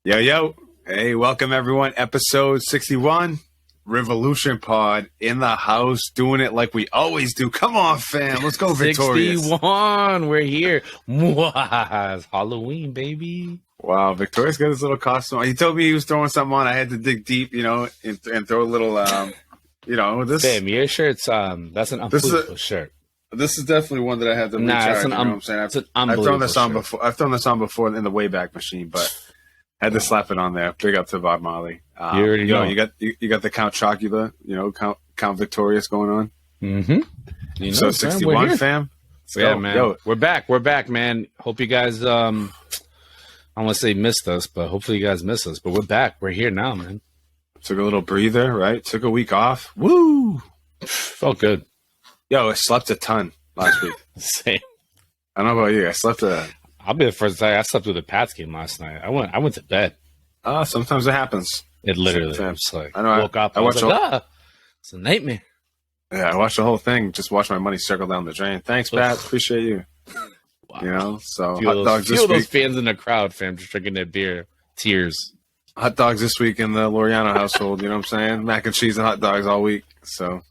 Yo, yo. Hey, welcome everyone. Episode 61, Revolution Pod in the house, doing it like we always do. Come on, fam. Let's go, Victorious. 61. We're here. Mwah. It's Halloween, baby. Wow, Victorious got his little costume. He told me he was throwing something on. I had to dig deep, and throw a little, this. Fam, your shirt's, that's an unbelievable shirt. This is definitely one that I had to recharge. It's what I'm saying? It's an unbelievable shirt. I've thrown this on before in the Wayback Machine, but had to slap it on there. Big up to Bob Marley. You already know. You got the Count Chocula, Count Victorious going on. Mm-hmm. So 61, fam. Yeah, man. Yo. We're back, man. Hope you guys, I don't want to say missed us, but hopefully you guys miss us. But we're back. We're here now, man. Took a little breather, right? Took a week off. Woo! Felt good. Yo, I slept a ton last week. Same. I don't know about you. I slept I'll be the first time I slept through the Pats game last night. I went to bed. Sometimes it happens. It literally was like I know. Woke up. I was like, it's a nightmare. Yeah, I watched the whole thing. Just watched my money circle down the drain. Thanks, Pat. Appreciate you. Wow. So hot dogs this week. Those fans in the crowd, fam, just drinking their beer. Tears. Hot dogs this week in the Loriano household. You know what I'm saying? Mac and cheese and hot dogs all week. So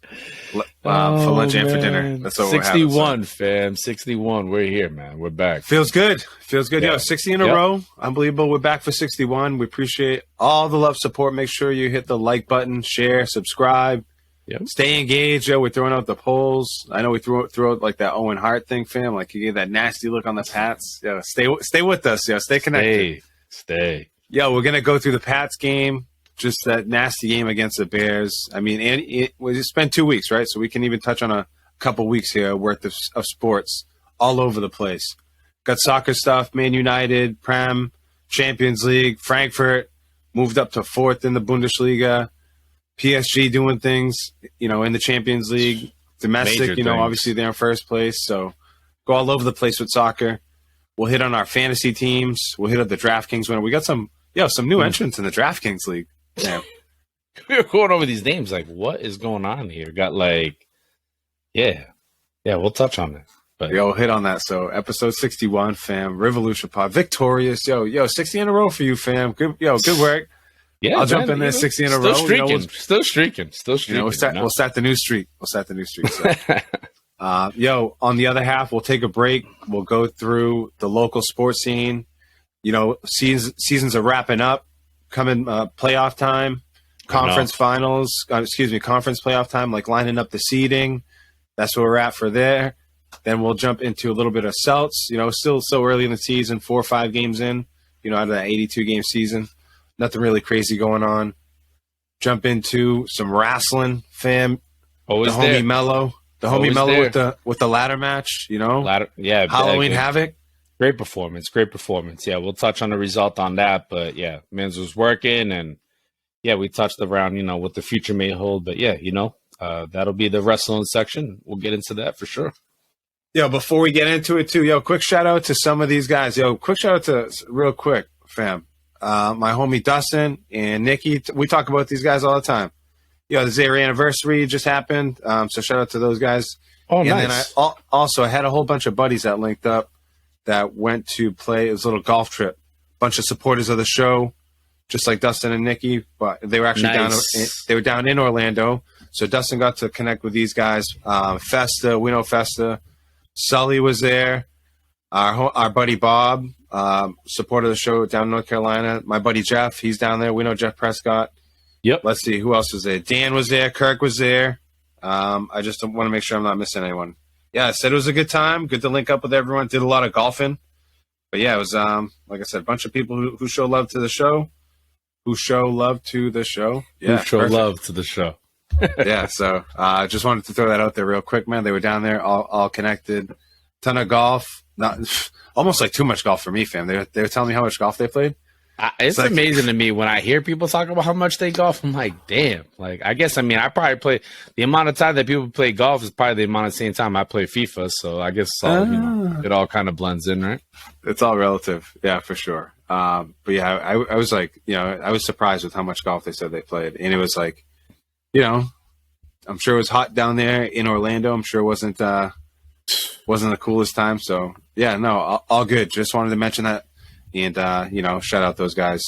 for lunch and for dinner. That's what 61, fam. 61. We're here, man. We're back. Feels good. Yeah. Yo, 60 in a row. Unbelievable. We're back for 61. We appreciate all the love, support. Make sure you hit the like button, share, subscribe. Yep. Stay engaged. Yo, we're throwing out the polls. I know we threw out like that Owen Hart thing, fam. Like you gave that nasty look on the Pats. Yo, stay with us. Yo, stay connected. Stay. Yo, we're gonna go through the Pats game. Just that nasty game against the Bears. I mean, it's been 2 weeks, right? So we can even touch on a couple weeks here worth of sports all over the place. Got soccer stuff, Man United, Prem, Champions League, Frankfurt moved up to 4th in the Bundesliga, PSG doing things, in the Champions League, domestic, obviously they're in first place. So go all over the place with soccer. We'll hit on our fantasy teams. We'll hit on the DraftKings winner. We got some new entrants in the DraftKings league. Yeah. We were going over these names like, what is going on here? Got we'll touch on it. But we'll hit on that. So episode 61, fam, Revolution Pod, Victorious. Yo, 60 in a row for you, fam. Good work. Yeah, I'll jump in there 60 in a row. Still streaking. We'll start the new streak. So. On the other half, we'll take a break. We'll go through the local sports scene. Seasons are wrapping up. Coming playoff time, conference playoff time, like lining up the seeding. That's where we're at for there. Then we'll jump into a little bit of Celts. Still so early in the season, 4 or 5 games in, out of that 82-game season. Nothing really crazy going on. Jump into some wrestling, fam. Always the homie Mello. The homie Mello with the ladder match, Halloween Havoc. Great performance. Yeah, we'll touch on the result on that. But, yeah, Mans was working. And, we touched around, what the future may hold. But, that'll be the wrestling section. We'll get into that for sure. Before we get into it, too, quick shout-out to some of these guys. Quick shout-out to, real quick, fam, my homie Dustin and Nikki. We talk about these guys all the time. Their anniversary just happened. So shout-out to those guys. Oh, and nice. Then I had a whole bunch of buddies that linked up that went to play. It was a little golf trip. Bunch of supporters of the show, just like Dustin and Nikki, but they were actually down in Orlando. So Dustin got to connect with these guys. Festa, we know Festa. Sully was there. Our buddy Bob, supporter of the show down in North Carolina. My buddy Jeff, he's down there. We know Jeff Prescott. Yep. Let's see, who else was there? Dan was there. Kirk was there. I just want to make sure I'm not missing anyone. Yeah, I said it was a good time. Good to link up with everyone. Did a lot of golfing. But, it was, like I said, a bunch of people who show love to the show. Yeah, Who show love to the show. Yeah, so I just wanted to throw that out there real quick, man. They were down there, all connected. Ton of golf. Almost like too much golf for me, fam. They were telling me how much golf they played. It's like, amazing to me when I hear people talk about how much they golf. I'm like, damn. Like, I I probably play the amount of time that people play golf is probably the amount of same time I play FIFA. So I guess it all kind of blends in, right? It's all relative. Yeah, for sure. But yeah, I was like, I was surprised with how much golf they said they played. And it was like, I'm sure it was hot down there in Orlando. I'm sure it wasn't the coolest time. So yeah, no, all good. Just wanted to mention that. And, shout out those guys.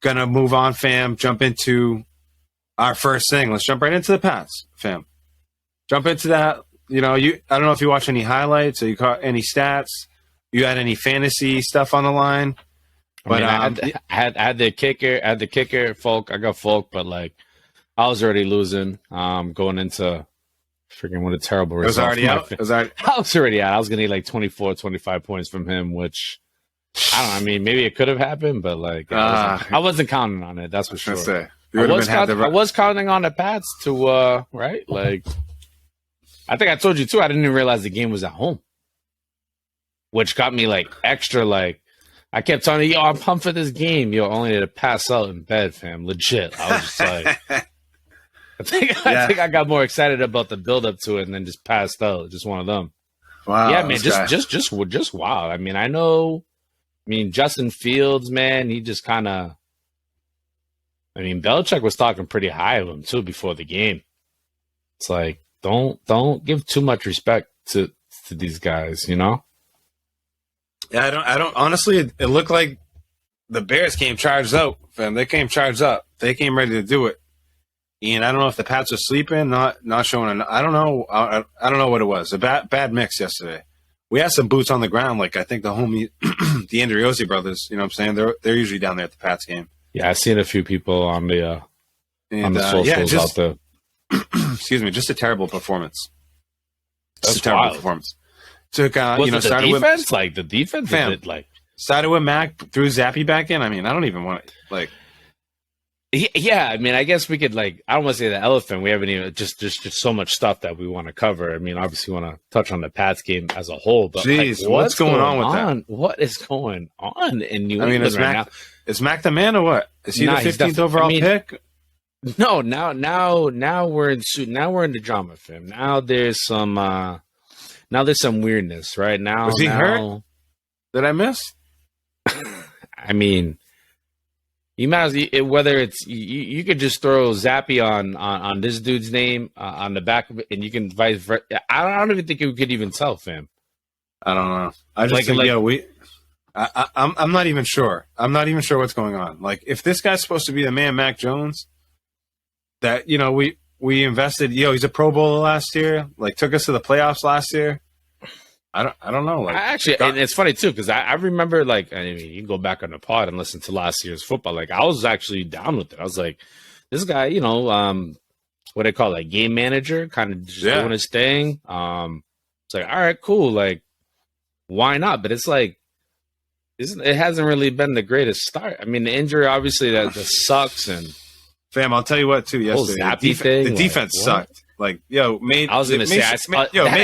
gonna move on, fam. Jump into our first thing. Let's jump right into the Pats, fam. Jump into that. You know, I don't know if you watch any highlights or you caught any stats. You had any fantasy stuff on the line? But I had the kicker, Folk. I got Folk, but like I was already losing. Going into freaking what a terrible result. It was already out. I was already out. I was gonna need like 24, 25 points from him, which I mean, maybe it could have happened, but like I wasn't counting on it. That's for sure. I was counting on the Pats to right. Like I think I told you too. I didn't even realize the game was at home, which got me like extra like. I kept telling you, yo, I'm pumped for this game. Yo, only to pass out in bed, fam. Legit. I was just like, I think I got more excited about the build up to it and then just passed out. Just one of them. Wow. Yeah, man. Just wow. I mean, Justin Fields, man, he just kind of. I mean, Belichick was talking pretty high of him too before the game. It's like don't give too much respect to these guys, you know. Yeah, I don't. Honestly, it looked like the Bears came charged up, fam. They came charged up. They came ready to do it. And I don't know if the Pats are sleeping, not showing. I don't know. I don't know what it was. A bad mix yesterday. We had some boots on the ground, like I think the homie, the Andriozzi brothers. You know what I'm saying? They're usually down there at the Pats game. Yeah, I've seen a few people on the socials out there. Excuse me, just a terrible performance. That's just a terrible wild. Performance. Took started defense? With like the defense fam, started with Mac, threw Zappy back in. I mean, I don't even want to like. Yeah, I mean, I guess we could like. I don't want to say the elephant. We haven't even just so much stuff that we want to cover. I mean, obviously, we want to touch on the Pats game as a whole. But jeez, like, what's going on with that? What is going on in New England right now? Is Mac the man or what? Is he the 15th overall pick? No, now we're in the drama, fam. Now there's some weirdness, right? Now was he hurt? Did I miss? I mean, you might as whether it's you could just throw Zappy on this dude's name on the back of it, and you can vice versa. I don't even think you could even tell, fam. I don't know. I just think I'm not even sure. I'm not even sure what's going on. Like, if this guy's supposed to be the man, Mac Jones, that we invested. He's a Pro Bowler last year. Like, took us to the playoffs last year. I don't know. Like, and it's funny too because I remember, like, I mean, you can go back on the pod and listen to last year's football. Like, I was actually down with it. I was like, this guy, what they call it, like game manager, kind of just doing his thing. It's like, all right, cool. Like, why not? But it's like, it hasn't really been the greatest start. I mean, the injury obviously that sucks. And fam, I'll tell you what too. Yesterday, the defense sucked. Like, made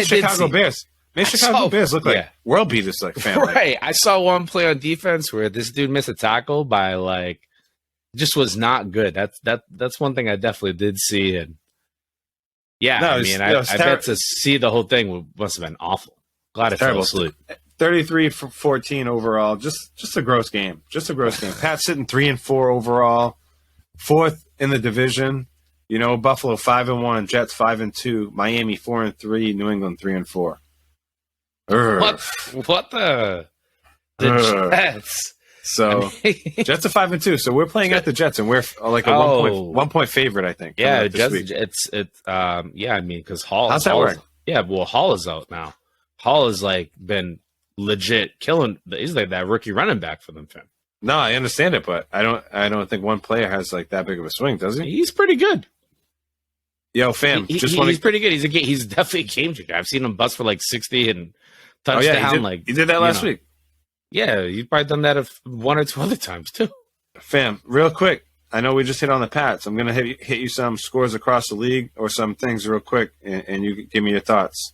Chicago Bears. Chicago Bears look like world beaters, like family. Right. I saw one play on defense where this dude missed a tackle by like, just was not good. That's one thing I definitely did see. And I bet to see the whole thing must have been awful. Glad I fell asleep. 33-14 overall. Just a gross game. Just a gross game. Pats sitting 3-4 overall, 4th in the division. Buffalo 5-1, Jets 5-2, Miami 4-3, New England 3-4. What the Jets? So Jets are 5-2. So we're playing at the Jets, and we're like a 1 point favorite, I think. Yeah, Jets. I mean, because Hall. How's that work? Yeah, well, Hall is out now. Hall has like been legit killing. He's like that rookie running back for them, fam. No, I understand it, but I don't think one player has like that big of a swing, does he? He's pretty good. Yo, fam, he's pretty good. He's definitely a game changer. I've seen him bust for like 60 and touchdown. He did that last week. Yeah, you've probably done that one or two other times too. Fam, real quick. I know we just hit on the Pats. I'm gonna hit you some scores across the league or some things real quick, and you give me your thoughts.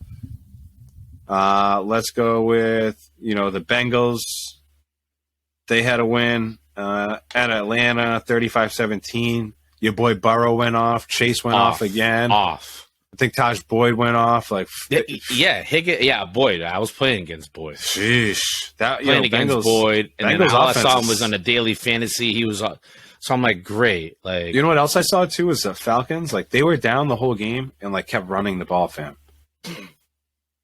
Let's go with the Bengals. They had a win at Atlanta, 35-17. Your boy Burrow went off. Chase went off again. I think Taj Boyd went off. Like, Higgins. Yeah, Boyd. I was playing against Boyd. Sheesh, playing against Boyd, and then all I saw him was on a daily fantasy. He was, so I'm like, great. Like, you know what else I saw too was the Falcons. Like, they were down the whole game and like kept running the ball, fam.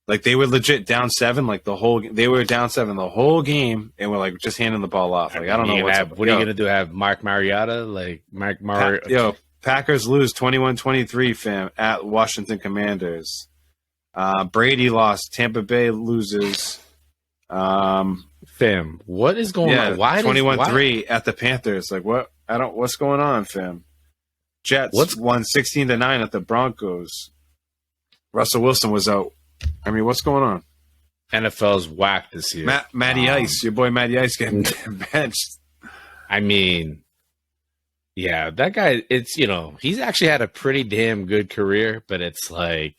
Like they were legit down 7, like they were down 7 the whole game, and were like just handing the ball off. Like I don't know what are you gonna do? Have Mark Mariota? Like Mark Mariota? Packers lose 21-23, fam, at Washington Commanders. Brady lost. Tampa Bay loses. Fam, what is going on? Why 21-3 at the Panthers? Like what? What's going on, fam? Jets won 16-9 at the Broncos. Russell Wilson was out. I mean, what's going on? NFL's whacked this year. Matty Ice, your boy Matty Ice getting benched. I mean, yeah, that guy, it's, he's actually had a pretty damn good career, but it's like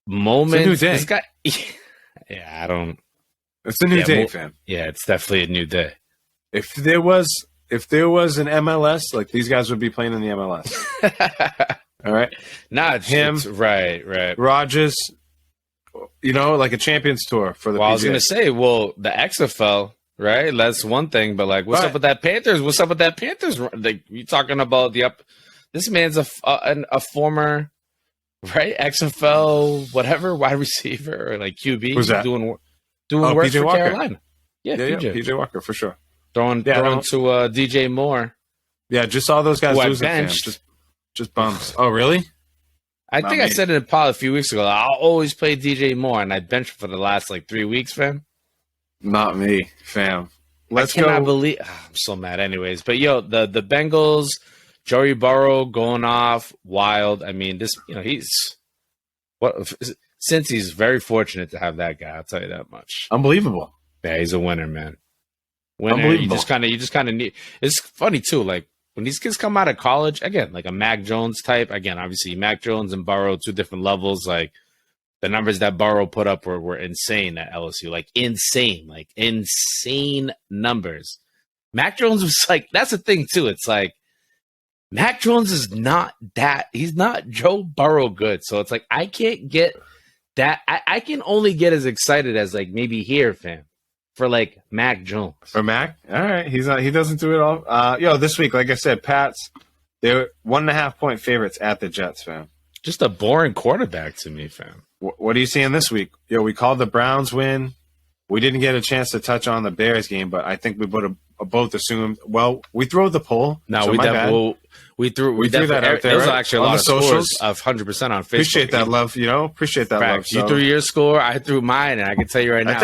moments. It's a new day. This guy, I don't. It's a new day, fam. Yeah, it's definitely a new day. If there was an MLS, like these guys would be playing in the MLS. All right. Not him. Right. Rodgers, like a Champions Tour for the PGA. I was going to say, the XFL, right? That's one thing, but like, what's up with that Panthers? What's up with that Panthers? Like, you talking about this man's a former, right? XFL, whatever, wide receiver or like QB. Who's that? Doing work PJ for Walker. Carolina. Yeah, PJ Walker for sure. Throwing to DJ Moore. Yeah, just all those guys losing. Just bums. Oh, really? I think I said it in pod a few weeks ago. I'll always play DJ Moore, and I benched for the last 3 weeks, fam. Not me, fam. I cannot believe. I'm so mad, anyways. But the Bengals, Joey Burrow going off wild. I mean, this since he's very fortunate to have that guy. I'll tell you that much. Unbelievable. Yeah, he's a winner, man. Winner. You just kind of need. It's funny too, like. When these kids come out of college, again, like a Mac Jones type, again, obviously Mac Jones and Burrow, 2 different levels. Like the numbers that Burrow put up were insane at LSU, like insane numbers. Mac Jones was that's the thing too. It's like Mac Jones is not that. He's not Joe Burrow good. So it's like I can't get that. I can only get as excited as maybe here, fam. For Mac Jones. For Mac? All right. He doesn't do it all. This week, like I said, Pats, they're 1.5 point favorites at the Jets, fam. Just a boring quarterback to me, fam. What are you seeing this week? We called the Browns win. We didn't get a chance to touch on the Bears game, but I think we both assumed. Well, we threw the poll. No, so we threw that out there. There was actually a lot of scores of 100% on Facebook. Appreciate that love. Appreciate that love. You threw your score. I threw mine, and I can tell you right now.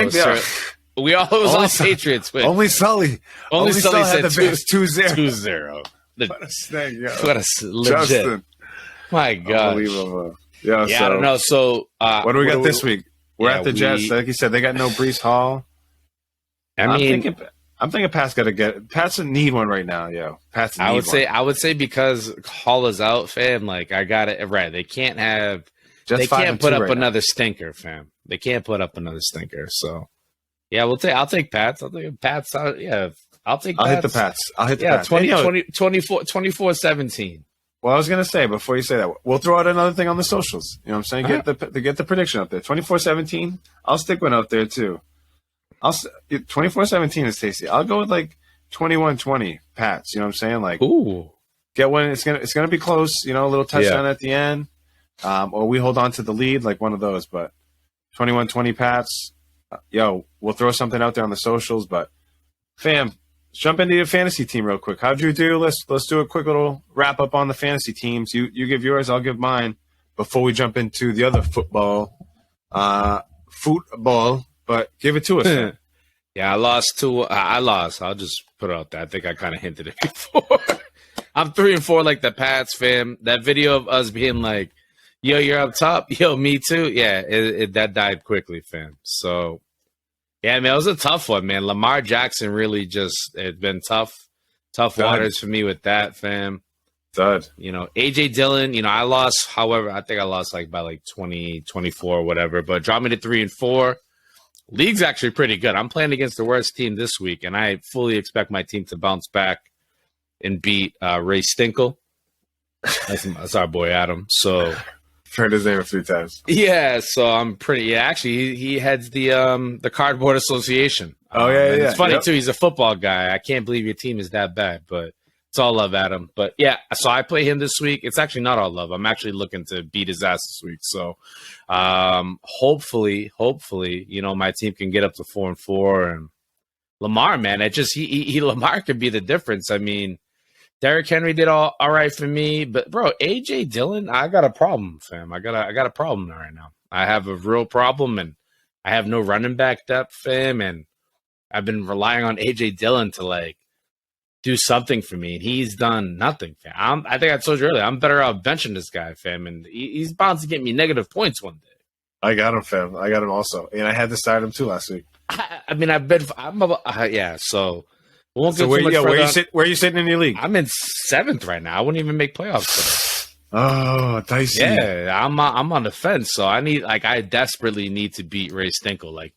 We all was on Patriots win. Only Sully. Only Sully had the Bears 2-0. 2-0. What a snake, yo. What a legit. Justin. My God. Unbelievable. Yeah, I don't know. So, what do we got this week? We're at the Jets. Like you said, they got no Breece Hall. I'm thinking Pat's got to get. Pat's need one right now, yo. Pat's I would say because Hall is out, fam. I got it right. They can't have. They can't put up another stinker, fam. They can't put up another stinker. So. Yeah, I'll take Pats. I'll take Pats. I'll take Pats. I'll hit the Pats. 24-17. Well, I was going to say, before you say that, we'll throw out another thing on the socials. You know what I'm saying? Get the prediction up there. 24-17. I'll stick one up there, too. 24-17 is tasty. I'll go with 21-20 Pats. You know what I'm saying? Ooh. Get one. It's gonna be close. A little touchdown at the end. Or we hold on to the lead, one of those. But 21-20 Pats. We'll throw something out there on the socials, but fam, jump into your fantasy team real quick. How'd you do? Let's do a quick little wrap up on the fantasy teams. You give yours, I'll give mine before we jump into the other football. But give it to us. Yeah, I lost. I'll just put it out there. I think I kind of hinted it before. I'm 3-4 like the Pats, fam. That video of us being yo, you're up top. Yo, me too. Yeah, that died quickly, fam. So, yeah, man, it was a tough one, man. Lamar Jackson really it's been tough waters for me with that, fam. Dud. AJ Dillon, I lost, however, I think I lost by 20, 24 or whatever, but dropped me to 3-4. League's actually pretty good. I'm playing against the worst team this week, and I fully expect my team to bounce back and beat Ray Stinkle. That's our boy Adam. So... Heard his name a few times. Yeah, so I'm pretty. Yeah, actually, he heads the Cardboard Association. Oh yeah. It's funny too. He's a football guy. I can't believe your team is that bad, but It's all love, Adam. But yeah, so I play him this week. It's actually not all love. I'm actually looking to beat his ass this week. So hopefully, my team can get up to 4-4. And Lamar, man, Lamar could be the difference. I mean, Derrick Henry did all right for me, but bro, AJ Dillon, I got a problem, fam. I got a problem right now. I have a real problem, and I have no running back depth, fam, and I've been relying on AJ Dillon to do something for me, and he's done nothing, fam. I think I told you earlier, I'm better off benching this guy, fam, and he's bound to get me negative points one day. I got him, fam. I got him also, and I had to start him too last week. So. So where are you sitting in your league? I'm in 7th right now. I wouldn't even make playoffs today. Oh, dicey. Yeah, I'm on the fence, so I desperately need to beat Ray Stinkle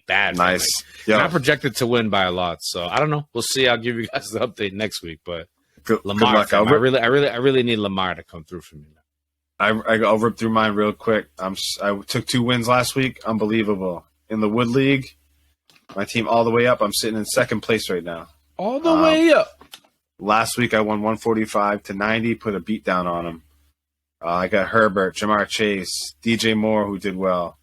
bad. Nice. I'm projected to win by a lot, so I don't know. We'll see. I'll give you guys the update next week. But Lamar, good luck, I really need Lamar to come through for me. I'll rip through mine real quick. I took 2 wins last week. Unbelievable. In the Wood League, my team all the way up. I'm sitting in 2nd place right now. All the way up. Last week I won 145-90, put a beat down on him. I got Herbert, Jamar Chase, DJ Moore, who did well.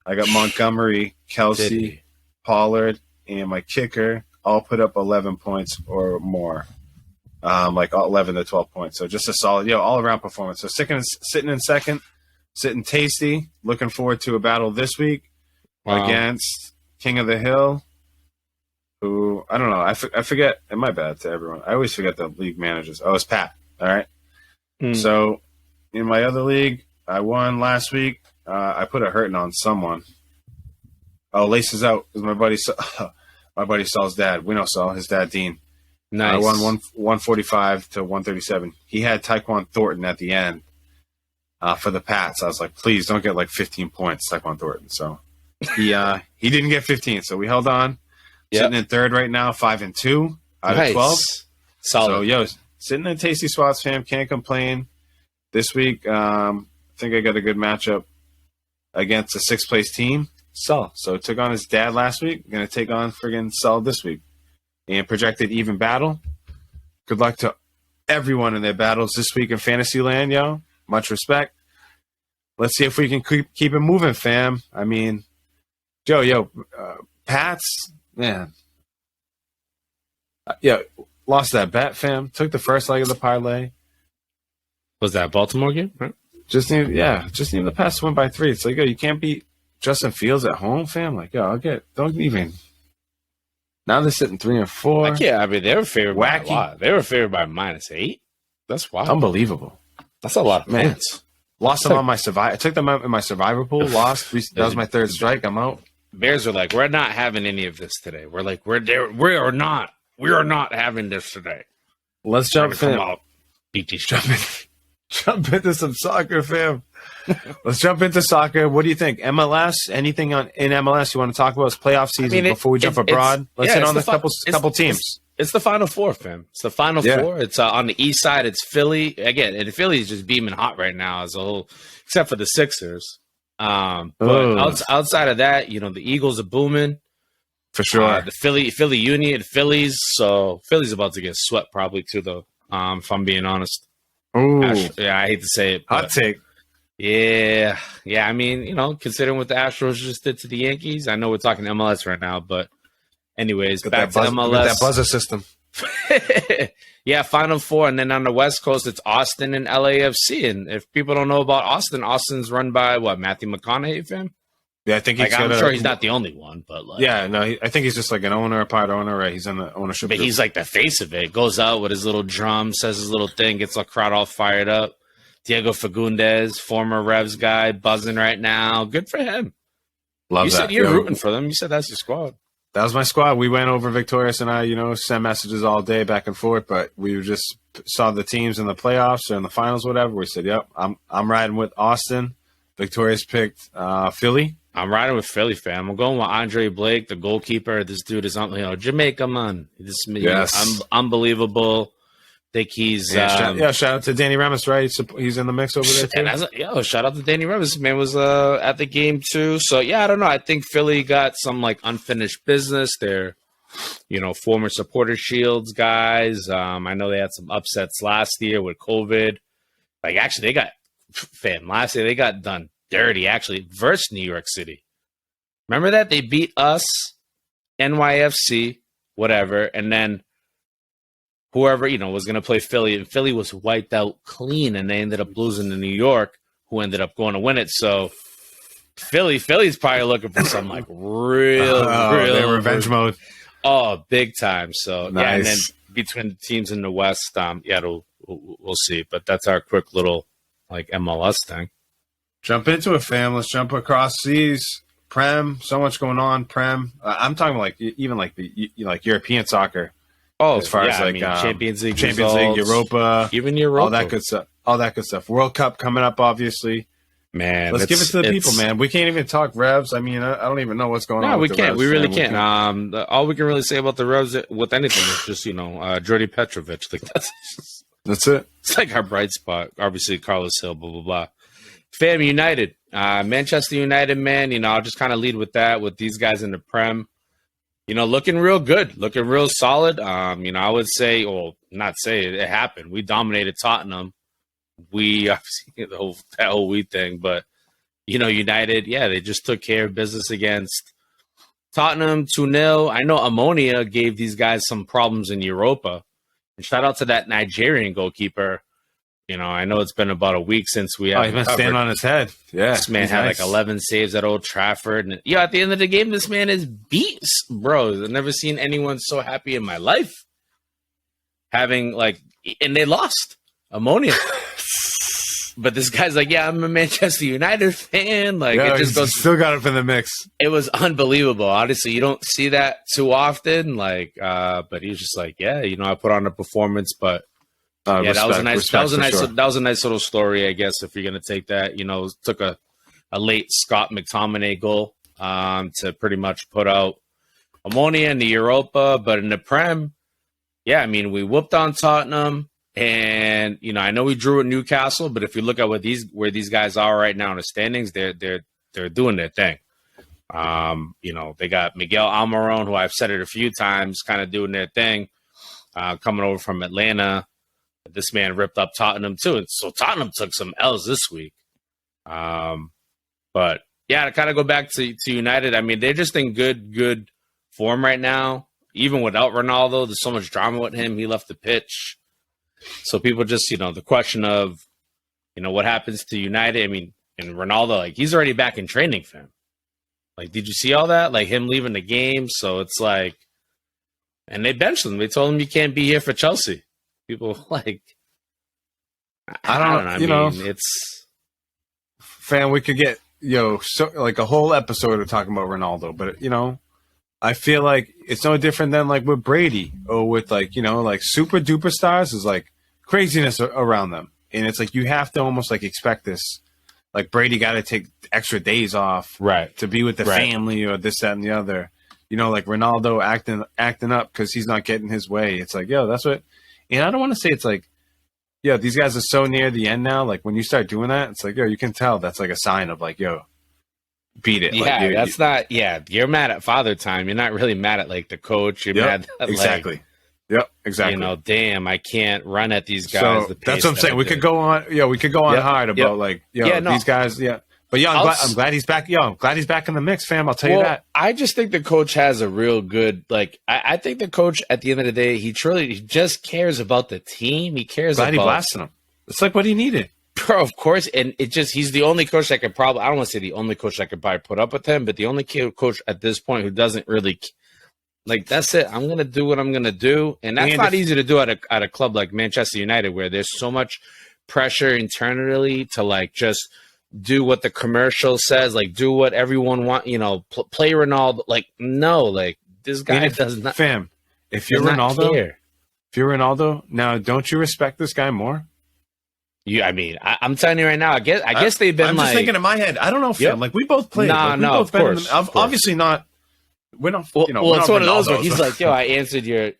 I got Montgomery, Kelsey, Pollard, and my kicker all put up 11 points or more. 11 to 12 points. So just a solid, all-around performance. So sitting in 2nd, sitting tasty. Looking forward to a battle this week against King of the Hill. Who, I don't know. I forget. And my bad to everyone. I always forget the league managers. Oh, it's Pat. All right. So in my other league, I won last week. I put a hurting on someone. Oh, Laces out is my buddy. My buddy Saul's dad. We know Saul. His dad, Dean. Nice. I won 145 to 137. He had Tyquan Thornton at the end for the Pats. I was like, please don't get 15 points, Tyquan Thornton. So he didn't get 15. So we held on. Yep. Sitting in 3rd right now, 5-2 out of 12. Solid. So, sitting in tasty spots, fam. Can't complain. This week, I think I got a good matchup against a 6th place team, Saul. So took on his dad last week. Going to take on friggin' Saul this week. And projected even battle. Good luck to everyone in their battles this week in Fantasyland, yo. Much respect. Let's see if we can keep it moving, fam. I mean, Pats. Man. Lost that bet, fam. Took the first leg of the parlay. Was that Baltimore game? Right? Just need the Pats to win by 3. It's like, you can't beat Justin Fields at home, fam. Don't even. Now they're sitting 3-4. I mean, they were favored by a lot. They were favored by -8. That's wild. Unbelievable. That's a lot of points. Lost them on my survivor. I took them out in my survivor pool. Lost. That was my 3rd strike. I'm out. Bears are like, we're not having any of this today. We're like, we are not having this today. Let's jump in. Beat these jump into some soccer, fam. Let's jump into soccer. What do you think? MLS? Anything in MLS you want to talk about? It's playoff season before we jump abroad. Let's hit on the couple teams. It's the Final Four, fam. It's the Final Four. It's on the east side. It's Philly. Again, and Philly is just beaming hot right now as a whole, except for the Sixers. But outside of that, the Eagles are booming for sure. The Philly Union, Phillies. So Philly's about to get swept probably too, though. If I'm being honest. Ooh. I hate to say it. Hot take. Yeah. I mean, considering what the Astros just did to the Yankees, I know we're talking MLS right now, but anyways, back to MLS. That buzzer system. Yeah, Final Four, and then on the West Coast, it's Austin and LAFC. And if people don't know about Austin, Austin's run by Matthew McConaughey, fam? Yeah, I think I'm sure he's not the only one, but I think he's just like an owner, a part owner, right? He's in the ownership. But group. He's like the face of it. Goes out with his little drum, says his little thing, gets the crowd all fired up. Diego Fagundes, former Revs guy, buzzing right now. Good for him. Love you that. said you're rooting for them. You said that's your squad. That was my squad. We went over Victorious and I, send messages all day back and forth, but we just saw the teams in the playoffs or in the finals, whatever. We said, "Yep, I'm riding with Austin." Victorious picked Philly. I'm riding with Philly, fam. I'm going with Andre Blake, the goalkeeper. This dude is Jamaica, man. Yes. Unbelievable. Think he's shout out to Danny Remus, right? He's in the mix over there too. Shout out to Danny Remus. Man was at the game too. So I don't know. I think Philly got some unfinished business. They're former supporter shields guys. I know they had some upsets last year with COVID. Like, actually, last year they got done dirty, actually, versus New York City. Remember that? They beat us, NYFC, whatever, and then whoever, was going to play Philly, and Philly was wiped out clean, and they ended up losing to New York, who ended up going to win it. So Philly's probably looking for some like real revenge mode. Oh, big time. So nice. Yeah, and then between the teams in the West, we'll see. But that's our quick little like MLS thing. Jump into it, fam. Let's jump across seas. Prem, so much going on. Prem, I'm talking like even like the like European soccer. Oh, as far as like Champions League, Europa, even Europa, all that good stuff. World Cup coming up, obviously. Man, let's give it to the people, man. We can't even talk Revs. I mean, I don't even know what's going on. No, we can't. Revs, we really can't. All we can really say about the Revs with anything is just Jordy Petrovic. Like that's it. It's like our bright spot. Obviously, Carlos Hill. Blah blah blah. Fam United, Manchester United, man. I'll just kind of lead with that with these guys in the Prem. Looking real good, looking real solid. I would say, or not say it happened. We dominated Tottenham. We obviously that whole we thing, but United, they just took care of business against Tottenham 2-0. I know Ammonia gave these guys some problems in Europa. And shout out to that Nigerian goalkeeper. I know it's been about a week since we have. He's been standing on his head. Yeah, this man had like 11 saves at Old Trafford, and at the end of the game, this man is beast, bro. I've never seen anyone so happy in my life. And they lost Ammonia. But this guy's like, I'm a Manchester United fan. Like, it just goes. Still got it in the mix. It was unbelievable. Honestly, you don't see that too often. But he was just like, I put on a performance, but. That was a nice little story, I guess, if you're gonna take that. Took a late Scott McTominay goal to pretty much put out Ammonia in the Europa, but in the Prem, we whooped on Tottenham, and I know we drew at Newcastle, but if you look at where these guys are right now in the standings, they're doing their thing. They got Miguel Almiron, who I've said it a few times, kind of doing their thing, coming over from Atlanta. This man ripped up Tottenham too, and so Tottenham took some L's this week. But to kind of go back to United, they're just in good form right now. Even without Ronaldo, there's so much drama with him. He left the pitch, so people just the question of what happens to United. And Ronaldo, he's already back in training, fam. Did you see all that? Him leaving the game, so it's and they benched him. They told him you can't be here for Chelsea. People I don't know. It's fam. We could get a whole episode of talking about Ronaldo, but I feel like it's no different than with Brady or with super duper stars is craziness around them, and it's you have to almost expect this. Brady got to take extra days off, right, to be with the family or this, that, and the other. Ronaldo acting up because he's not getting his way. It's that's what. And I don't want to say it's these guys are so near the end now. When you start doing that, it's you can tell that's a sign of beat it. Yeah, you're mad at Father Time. You're not really mad at the coach. You're mad at exactly. Yep, exactly. Damn, I can't run at these guys. So that's what I'm saying. We could go on. We could go on hard about these guys. Yeah. But I'm glad he's back. I'm glad he's back in the mix, fam. I'll tell you that. I just think the coach has a real good I think the coach at the end of the day, he just cares about the team. He cares about. He blasted him. It's what he needed, bro. Of course, and he's the only coach that could probably. I don't want to say the only coach that could probably put up with him, but the only coach at this point who doesn't really that's it. I'm gonna do what I'm gonna do, and that's not easy to do at a club like Manchester United, where there's so much pressure internally to just. Do what the commercial says, do what everyone want, play Ronaldo. No, this guy does not. Fam, if you're Ronaldo, now don't you respect this guy more? I'm telling you right now. I guess they've been. I'm just thinking in my head. I don't know, fam. We both played. Of course. Obviously not. We're not. Well, it's one of those where he's I answered your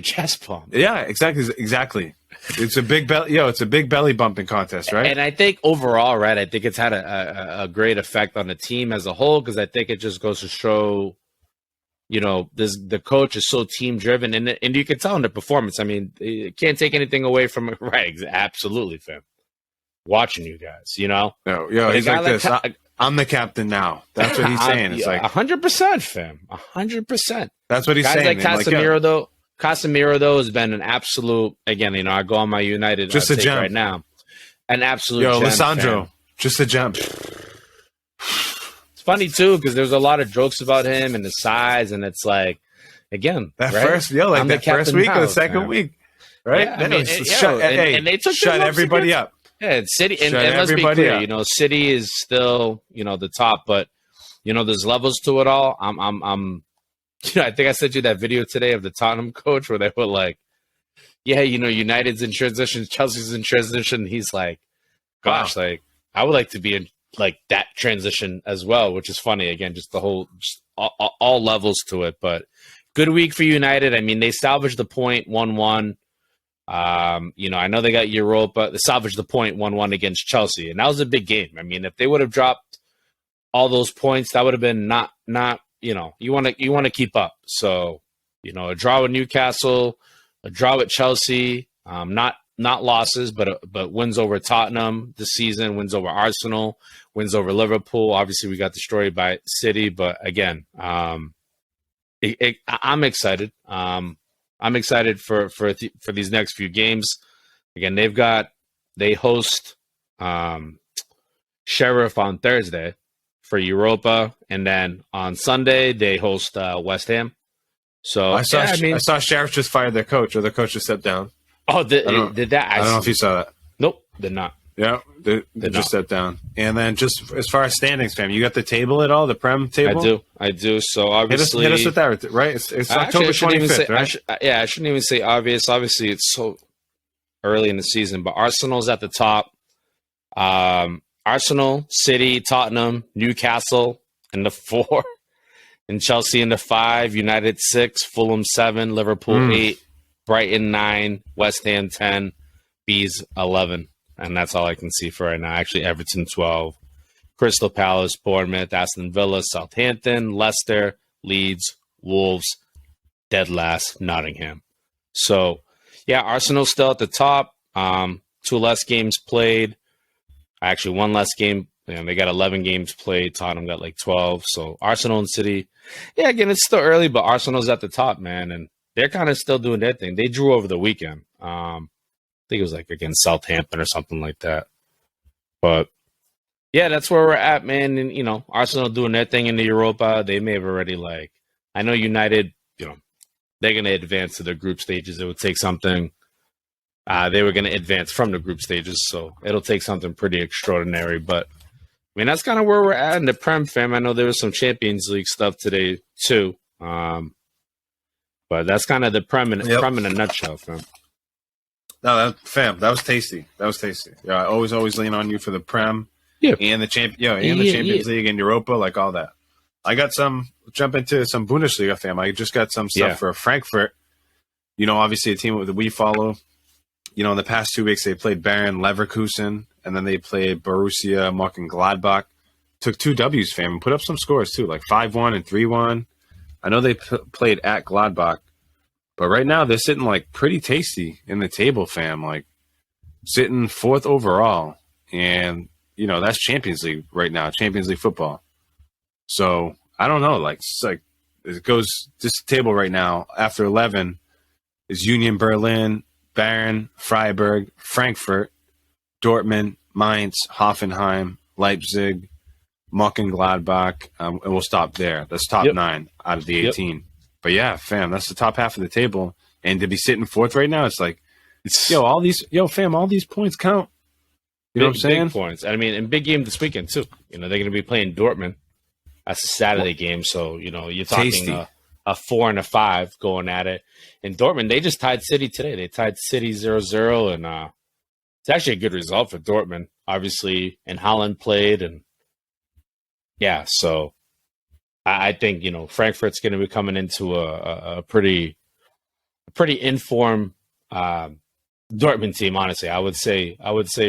chest bump. Yeah, exactly. It's a big belly. It's a big belly bumping contest, right? And I think overall, right, I think it's had a great effect on the team as a whole because I think it just goes to show, the coach is so team driven, and you can tell in the performance. I mean, you can't take anything away from it. Right? Absolutely, fam. Watching you guys, No, he's like this. I'm the captain now. That's what he's saying. It's like 100%, fam. 100%. That's what he's guys saying. Like Casemiro, though. Casemiro, though, has been an absolute. Again, I go on my United just a gem right now. An absolute gem. Lissandro, fam. Just a gem. It's funny too because there's a lot of jokes about him and his size, and it's like, again, that right? first week or the second week, right? Yeah, and they took shut everybody up. Yeah, City, and let's be clear, City is still, the top, but there's levels to it all. I'm I think I sent you that video today of the Tottenham coach where they were like, yeah, United's in transition, Chelsea's in transition. He's like, gosh, like I would like to be in like that transition as well, which is funny. Again, just all levels to it, but good week for United. I mean, they salvaged the point 1-1. I know they got Europa. They salvaged the point 1-1 against Chelsea, and that was a big game. I mean, if they would have dropped all those points, that would have been not. You want to keep up. So, a draw with Newcastle, a draw with Chelsea, not losses, but wins over Tottenham this season, wins over Arsenal, wins over Liverpool. Obviously, we got destroyed by City, but again, I'm excited. I'm excited for these next few games. Again, they host Sheriff on Thursday for Europa, and then on Sunday they host West Ham. So I saw Sheriff just fired their coach, or their coach just stepped down. Oh, did that? I don't know if you saw that. Nope, did not. Yeah, they just stepped down. And then just as far as standings, fam, you got the table at all, the Prem table? I do. So obviously, hit us with that, right? It's October 25th, right? I shouldn't even say obvious. Obviously, it's so early in the season, but Arsenal's at the top. Arsenal, City, Tottenham, Newcastle in the 4, and Chelsea in the 5, United 6, Fulham 7, Liverpool 8, Brighton 9, West Ham 10, Bees 11. And that's all I can see for right now. Actually, Everton 12, Crystal Palace, Bournemouth, Aston Villa, Southampton, Leicester, Leeds, Wolves, dead last, Nottingham. So, yeah, Arsenal's still at the top. 2 less games played. Actually, 1 less game. They got 11 games played. Tottenham got like 12. So, Arsenal and City. Yeah, again, it's still early, but Arsenal's at the top, man. And they're kind of still doing their thing. They drew over the weekend. I think it was like against Southampton or something like that. But yeah, that's where we're at, man. And Arsenal doing their thing in the Europa. They may have already I know United, they're going to advance to the group stages. It would take something. They were going to advance from the group stages, so it'll take something pretty extraordinary. But I mean, that's kind of where we're at in the Prem, fam. I know there was some Champions League stuff today too. But that's kind of the Prem in a nutshell, fam. No, that was tasty. That was tasty. Yeah, I always lean on you for the Prem, and the Champions League and Europa, like all that. I got jump into some Bundesliga, fam. I just got some stuff for Frankfurt. Obviously a team that we follow. In the past 2 weeks they played Bayern Leverkusen, and then they played Borussia Mönchengladbach. Took 2 W's, fam, and put up some scores too, like 5-1 and 3-1. I know they played at Gladbach. But right now, they're sitting pretty tasty in the table, fam. Sitting 4th overall. And, that's Champions League right now, Champions League football. So, I don't know. It goes, this table right now, after 11, is Union Berlin, Bayern, Freiburg, Frankfurt, Dortmund, Mainz, Hoffenheim, Leipzig, Mönchengladbach. And we'll stop there. That's top 9 out of the 18. Yep. But yeah, fam, that's the top half of the table. And to be sitting 4th right now, it's all these points count. You know what I'm saying? Big points. I mean, and big game this weekend too. They're going to be playing Dortmund. That's a Saturday game, so you're talking a 4 and a 5 going at it. And Dortmund, they just tied City today. They tied City 0-0, and it's actually a good result for Dortmund. Obviously, and Haaland played, and yeah, so. I think Frankfurt's going to be coming into a pretty informed Dortmund team. Honestly, I would say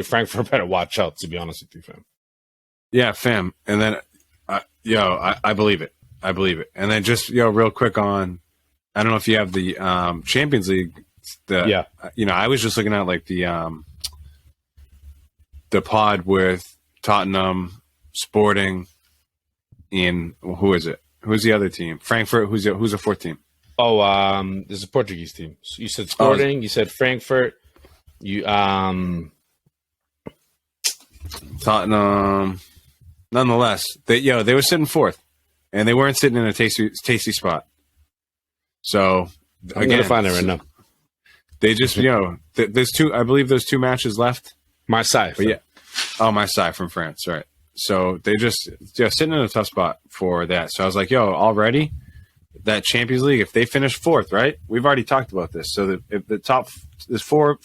Frankfurt better watch out. To be honest with you, fam. Yeah, fam. And then, I believe it. I believe it. And then just real quick on, I don't know if you have the Champions League. I was just looking at like the pod with Tottenham, Sporting, and who is it? Who's the other team? Frankfurt. Who's the fourth team? Oh, there's a Portuguese team. So you said Sporting. You said Frankfurt. You Tottenham. Nonetheless, they were sitting fourth, and they weren't sitting in a tasty spot. So I'm gonna find it right now. They just there's two. I believe there's 2 matches left. Marseille. Marseille from France, right? So they just sitting in a tough spot for that. So I was like, already that Champions League, if they finish fourth, right? We've already talked about this. So if the top, there's four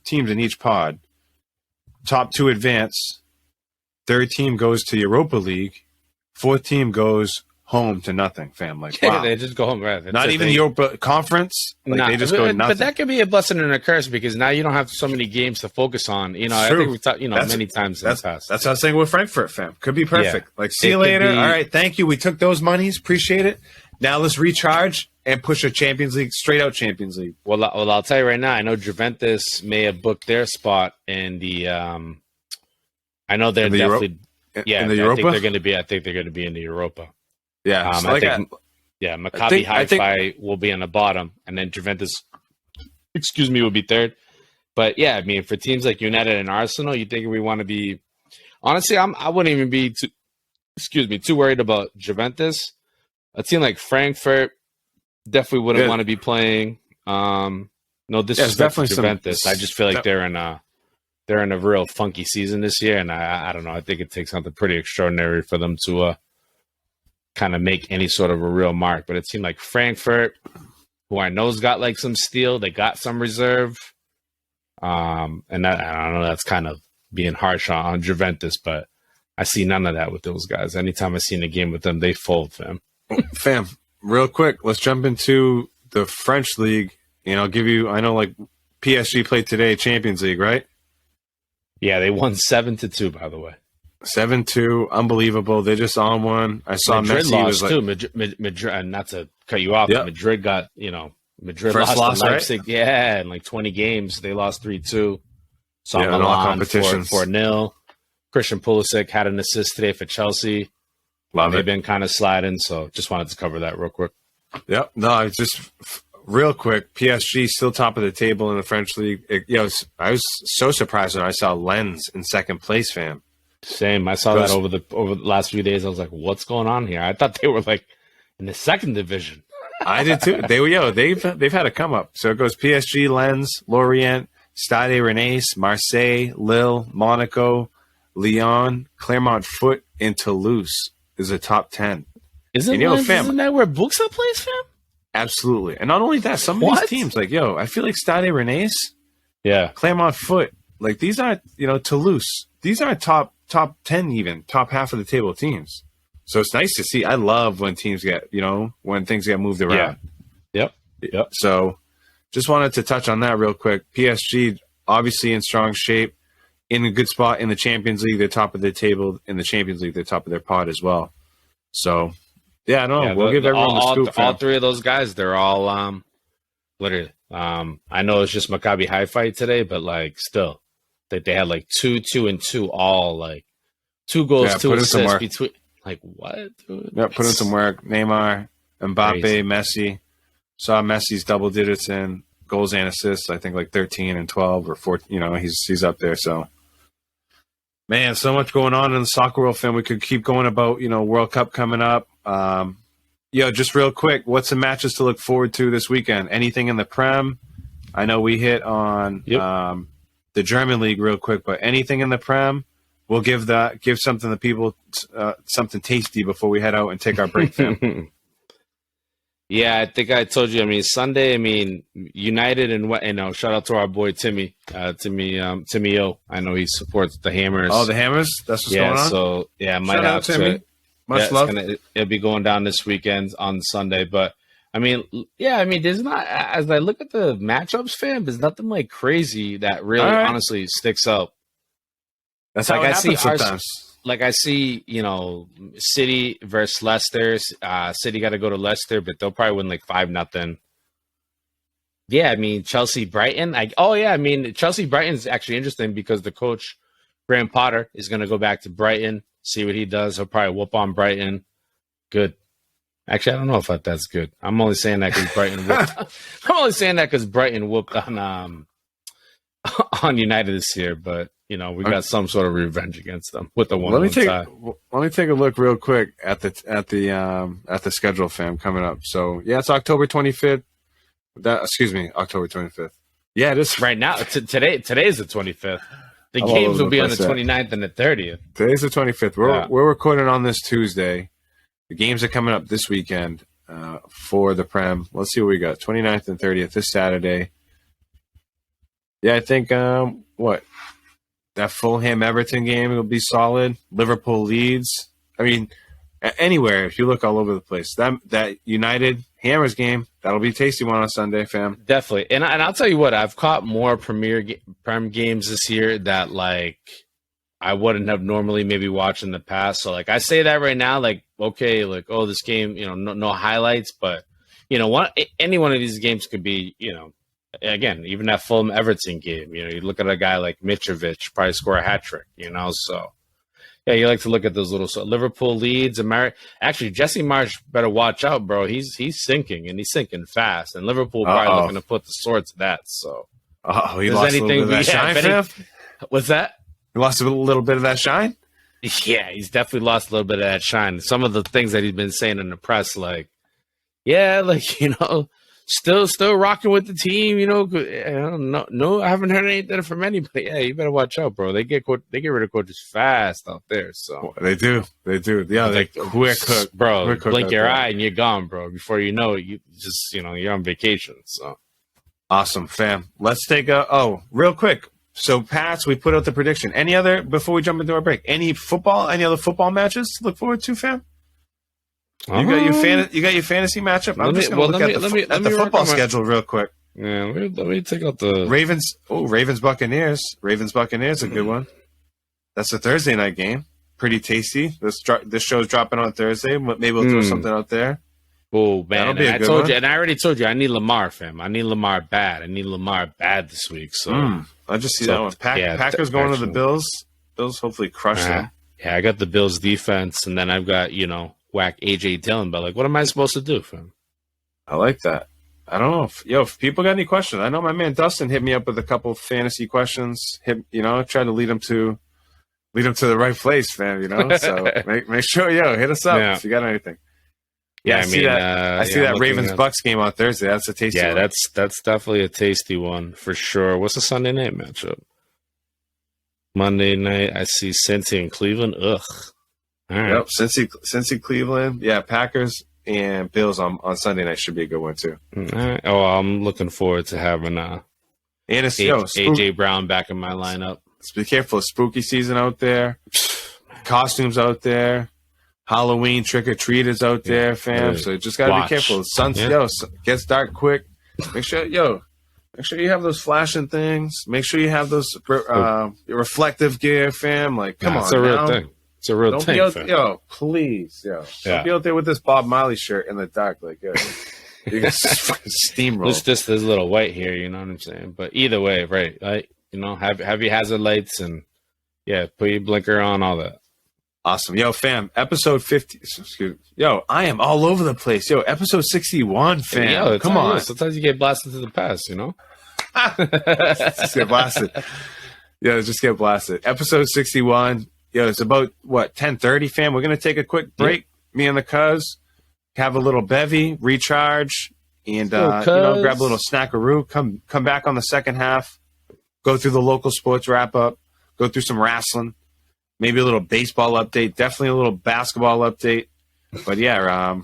teams in each pod. Top 2 advance. Third team goes to Europa League. Fourth team goes home to nothing, fam. Like, wow. They just go home, right? Not even the Europa Conference. They just go nothing. But that could be a blessing and a curse because now you don't have so many games to focus on. I think we've talked, many times in the past. That's what I was saying with Frankfurt, fam. Could be perfect. Yeah. Like, see you later. All right, thank you. We took those monies. Appreciate it. Now let's recharge and push a Champions League, straight out Champions League. Well, I'll tell you right now. I know Juventus may have booked their spot in the. I know they're definitely. In the Europa? I think they're going to be in the Europa. Yeah, Maccabi Haifa will be on the bottom, and then Juventus, will be third. But yeah, I mean, for teams like United and Arsenal, you think we want to be? Honestly, I wouldn't even be too worried about Juventus. A team like Frankfurt definitely wouldn't want to be playing. No disrespect to Juventus. I just feel like they're in a real funky season this year, and I don't know. I think it takes something pretty extraordinary for them to kind of make any sort of a real mark. But it seemed like Frankfurt, who I know's got like some steel, they got some reserve, and that I don't know. That's kind of being harsh on Juventus, but I see none of that with those guys. Anytime I see a game with them, they fold, fam. Fam, real quick, let's jump into the French league. I'll give you. I know, like PSG played today, Champions League, right? Yeah, they won 7-2, by the way. 7-2, unbelievable. They just on one. I saw Madrid Messi lost was too. Madrid, and not to cut you off, but Madrid got Madrid first lost to right? Leipzig. Yeah, in like 20 games, they lost 3-2. Saw in all competitions 4-0. Christian Pulisic had an assist today for Chelsea. They've been kind of sliding, so just wanted to cover that real quick. Yep. No, just real quick. PSG still top of the table in the French league. I was so surprised when I saw Lens in second place, fam. Same. I saw that over the last few days. I was like, "What's going on here?" I thought they were like in the second division. I did too. They were. They've had a come up. So it goes PSG, Lens, Lorient, Stade Rennais, Marseille, Lille, Monaco, Lyon, Clermont Foot, and Toulouse is a top 10. Isn't that where Buxa plays, fam? Absolutely. And not only that, some of these teams, like, I feel like Stade Rennais, Clermont Foot, like these aren't, Toulouse. These aren't top 10 even, top half of the table teams. So it's nice to see. I love when teams get, when things get moved around. Yep. So just wanted to touch on that real quick. PSG, obviously in strong shape, in a good spot in the Champions League. They're top of the table. In the Champions League, they're top of their pod as well. So, I don't know. We'll give everyone the scoop. All three of those guys, they're all literally. I know it's just Maccabi Haifa today, but like still, they had like 2, 2, and 2, all like 2 goals, 2 assists between. Like what? Dude? Yeah, put in some work. Neymar, Mbappe, Crazy. Messi. Saw Messi's double digits in goals and assists. I think like 13 and 12 or 14. He's up there. So, man, so much going on in the soccer world, fam. We could keep going about World Cup coming up. Just real quick, what's the matches to look forward to this weekend? Anything in the Prem? I know we hit on the German league real quick, but anything in the Prem? We'll give something to people, something tasty before we head out and take our break, fam. Yeah, I think I told you. Sunday. United and shout out to our boy Timmy O. I know he supports the Hammers. Oh, the Hammers. That's what's going on. So I might shout have out, Timmy. Much love. It'll be going down this weekend on Sunday, but there's not. As I look at the matchups, fam, there's nothing like crazy that really honestly sticks out. That's how it happens sometimes. like I see, City versus Leicester. City got to go to Leicester, but they'll probably win like 5-0. Yeah, I mean Chelsea Brighton. Chelsea Brighton's actually interesting because the coach Graham Potter is going to go back to Brighton, see what he does. He'll probably whoop on Brighton. Good. Actually, I don't know if that's good. I'm only saying that because Brighton whooped. I'm only saying that because Brighton whooped on United this year, but we got some sort of revenge against them with the 1-1 tie. Let me take a look real quick at the schedule, fam, coming up. So yeah, it's October 25th. October 25th. Yeah, it is right now. Today is the 25th. The games will be on the 29th and the 30th. Today's the 25th. We're recording on this Tuesday. The games are coming up this weekend for the Prem. Let's see what we got. 29th and 30th this Saturday. Yeah, I think that Fulham Everton game will be solid. Liverpool Leeds. I mean, anywhere if you look all over the place. That United Hammers game, that'll be a tasty one on Sunday, fam. Definitely. And I'll tell you what, I've caught more Prem games this year that like I wouldn't have normally maybe watched in the past. So like I say that right now, like, okay, like, oh, this game, no highlights, but any one of these games could be, again, even that Fulham Everton game, you look at a guy like Mitrovic, probably score a hat trick, so yeah, you like to look at those little Liverpool Leeds, actually Jesse Marsch better watch out, bro. He's sinking and he's sinking fast, and Liverpool probably looking to put the sword to that. So he lost a little bit of that shine, fam? What's that? He lost a little bit of that shine? Yeah, he's definitely lost a little bit of that shine. Some of the things that he's been saying in the press, like, yeah, like, still rocking with the team, no, I haven't heard anything from anybody. Yeah, you better watch out, bro. They get rid of coaches fast out there. So they do. Yeah, they quick cook, bro. Quick cook blink your there. eye and you're gone, bro. Before you know it, you just you're on vacation. So awesome, fam. Let's take real quick. So, Pats, we put out the prediction. Any other, before we jump into our break, any other football matches to look forward to, fam? You got your fantasy matchup? I'm just going to look at the football schedule real quick. Yeah, let me take out the Ravens. Oh, Ravens Buccaneers. Ravens Buccaneers, a good one. That's a Thursday night game. Pretty tasty. This show's dropping on Thursday. Maybe we'll throw something out there. Oh, man. I already told you, I need Lamar, fam. I need Lamar bad. I need Lamar bad this week. So I just see that one. Packers going to the Bills. Bills hopefully crush them. Yeah, I got the Bills defense, and then I've got, whack AJ Dillon. But, like, what am I supposed to do, fam? I like that. I don't know. If people got any questions, I know my man Dustin hit me up with a couple of fantasy questions. Tried to lead him to the right place, fam, So make sure, hit us up if you got anything. Yeah, I see that Ravens Bucks game on Thursday. That's a tasty one. Yeah, that's definitely a tasty one for sure. What's the Sunday night matchup? Monday night, I see Cincy and Cleveland. Ugh. All right. Yep, Cincy Cleveland. Yeah, Packers and Bills on Sunday night should be a good one too. All right. Oh, I'm looking forward to having AJ Brown back in my lineup. Let's be careful. Spooky season out there. Costumes out there. Halloween trick-or-treaters out there, fam. Really? So just got to be careful. Gets dark quick. Make sure you have those flashing things. Make sure you have those reflective gear, fam. Like, come on, it's a real thing. It's a real thing, fam. Please, Don't be out there with this Bob Marley shirt in the dark, like, you can steamroll. It's just this little white here, you know what I'm saying? But either way, right? Have your hazard lights and put your blinker on, all that. Awesome. Fam, episode 50. I am all over the place. Episode 61, fam. Come on. Sometimes you get blasted to the past, Just get blasted. Just get blasted. Episode 61. It's about, 10:30, fam? We're going to take a quick break. Yeah. Me and the cuz have a little bevy, recharge, and, grab a little snackaroo. Come back on the second half. Go through the local sports wrap-up. Go through some wrestling. Maybe a little baseball update, definitely a little basketball update. But I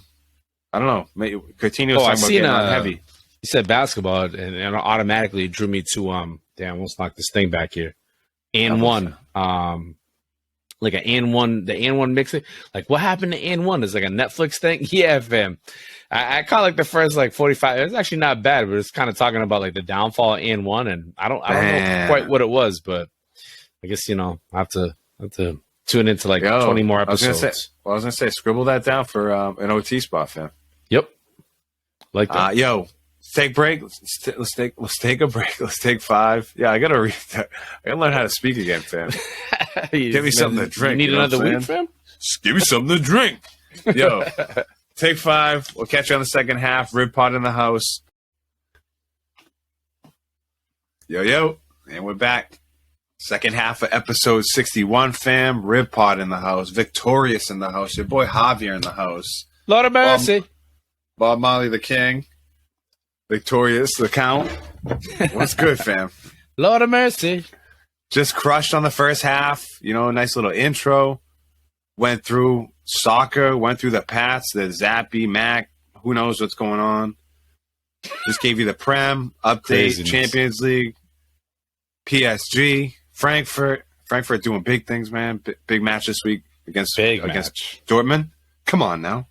don't know. Coutinho was talking about getting on heavy. You said basketball, and it automatically drew me to let's knock this thing back here. And one, like an and one, the and one mixing. Like, what happened to and one? Is like a Netflix thing? Yeah, fam. I caught like the first 45. It's actually not bad, but it's kind of talking about like the downfall of and one, and I don't know quite what it was, but I guess I have to tune into like 20 more episodes. I was gonna say, scribble that down for an OT spot, fam. Yep. Like that. Let's take a break. Let's take a break. Let's take 5. Yeah, I gotta read that. I gotta learn how to speak again, fam. Give me something to drink. You need another week, fam? Just give me something to drink. Yo, take 5. We'll catch you on the second half. Rib Pod in the house. Yo, and we're back. Second half of episode 61, fam. Rib Pod in the house. Victorious in the house. Your boy Javier in the house. Lord of mercy. Bob Molly the King. Victorious the Count. What's good, fam? Lord of mercy. Just crushed on the first half. Nice little intro. Went through soccer. Went through the Pats, the Zappy, Mac. Who knows what's going on. Just gave you the Prem update. Craziness. Champions League. PSG. Frankfurt doing big things, man. Big match this week against Dortmund. Come on now.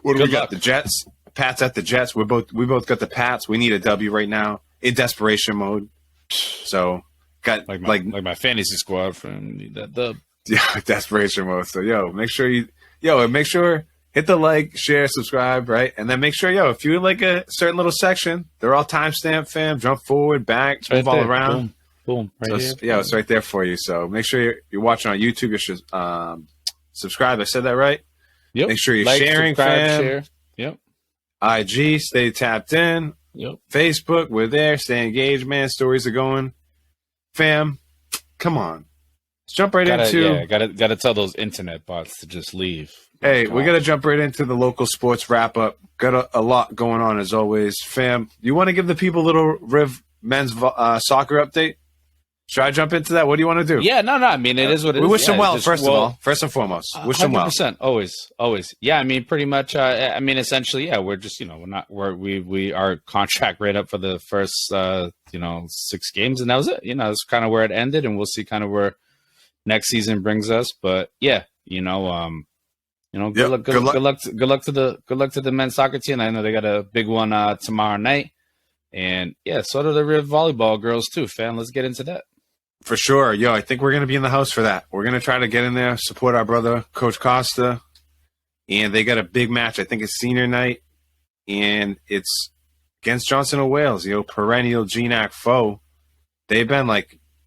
What do we got? The Jets. Pats at the Jets. We both got the Pats. We need a W right now in desperation mode. So got like my fantasy squad from need that dub. Yeah, desperation mode. So make sure hit the like, share, subscribe, right? And then make sure, if you like a certain little section, they're all timestamp, fam. Jump forward, back, move all around. Boom. Right here. Yeah, it's right there for you. So make sure you're watching on YouTube. You should subscribe. I said that right? Yep. Make sure you're sharing, fam. Share. Yep. IG, stay tapped in. Yep. Facebook, we're there. Stay engaged, man. Stories are going. Fam, come on. Let's jump into... Yeah, gotta tell those internet bots to just leave. Hey, we got to jump right into the local sports wrap-up. Got a lot going on, as always. Fam, you want to give the people a little Riv men's soccer update? Should I jump into that? What do you want to do? Yeah, no. I mean, it is what it is. We wish them well, first and foremost. Wish them well. 100%. Always. Yeah, I mean, pretty much. Essentially, yeah, we're just, we our contract right up for the first, 6 games, and that was it. It's kind of where it ended, and we'll see kind of where next season brings us. But yeah, good luck to the men's soccer team. I know they got a big one tomorrow night, and yeah, so do the Riv volleyball girls too. Fam, let's get into that. For sure. I think we're going to be in the house for that. We're going to try to get in there, support our brother, Coach Costa. And they got a big match. I think it's senior night. And it's against Johnson & Wales, perennial GNAC foe. They've been,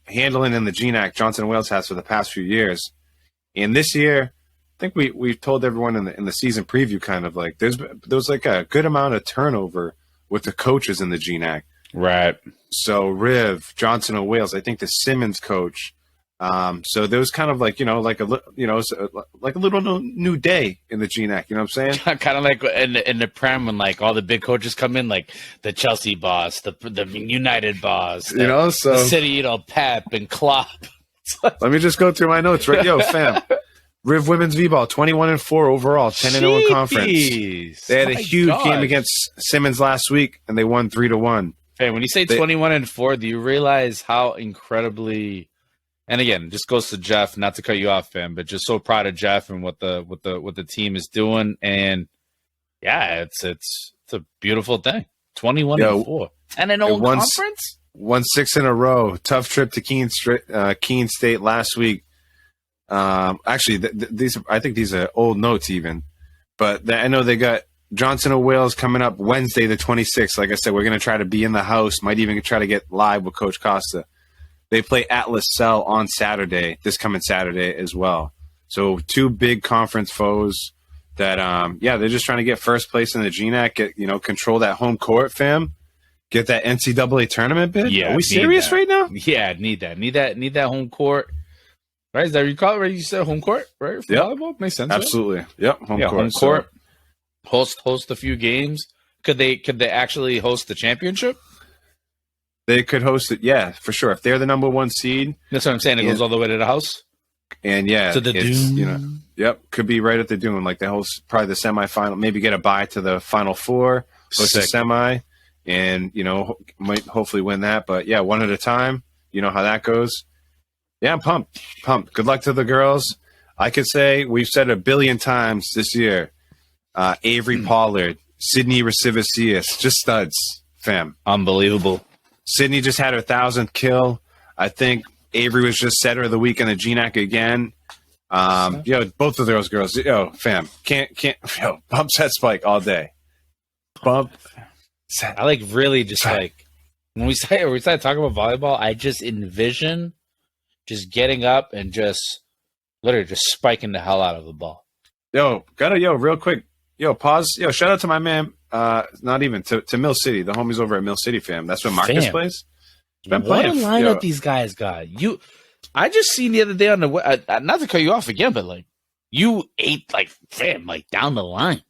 handling in the GNAC Johnson & Wales has for the past few years. And this year, I think we've told everyone in the season preview kind of there was a good amount of turnover with the coaches in the GNAC. Right. So Riv, Johnson & Wales, I think the Simmons coach. So there was kind of like a little new day in the GNAC. You know what I'm saying? Kind of like in the Prem when all the big coaches come in, like the Chelsea boss, the United boss, the City, Pep and Klopp. Let me just go through my notes, right? Fam. Riv women's v-ball 21-4 overall, 10-0 in conference. They had a huge game against Simmons last week, and they won 3-1. Hey, when you say 21-4, do you realize how incredibly? And again, just goes to Jeff. Not to cut you off, fam, but just so proud of Jeff and what the team is doing. And yeah, it's a beautiful thing. 21-4, 10-0 conference. Won 6 in a row. Tough trip to Keene State last week. Actually, I think these are old notes even, but I know they got Johnson & Wales coming up Wednesday the 26th. Like I said, we're going to try to be in the house. Might even try to get live with Coach Costa. They play Atlas Cell on Saturday, this coming Saturday as well. So 2 big conference foes that, they're just trying to get first place in the GNAC, control that home court, fam. Get that NCAA tournament bid. Yeah, are we serious right now? Yeah, need that home court. Right? Is that you call it? Right? You said home court, right? For volleyball? Makes sense. Absolutely. Right? Yep. Home court. Host a few games. Could they actually host the championship? They could host it, yeah, for sure. If they're the number 1 seed. That's what I'm saying. It goes all the way to the house. And yeah, to the Dune. Could be right at the Dune. Like they host probably the semifinal, maybe get a bye to the Final Four, host a semi, and might hopefully win that. But yeah, one at a time. You know how that goes. Yeah, I'm pumped. Good luck to the girls. I could say we've said a billion times this year. Avery Pollard, Sydney Racivicius, just studs, fam. Unbelievable. Sydney just had her 1,000th kill. I think Avery was just setter of the week in the GNAC again. Both of those girls, fam, can't, bump set spike all day. Bump set. I really just like when we started talking about volleyball, I just envision just getting up and just literally just spiking the hell out of the ball. Real quick. Pause. Shout out to my man. Not even to Mill City, the homies over at Mill City, fam. That's where Marcus plays. What a lineup these guys got. I just seen the other day on the not to cut you off again, but like you ate like fam, like down the line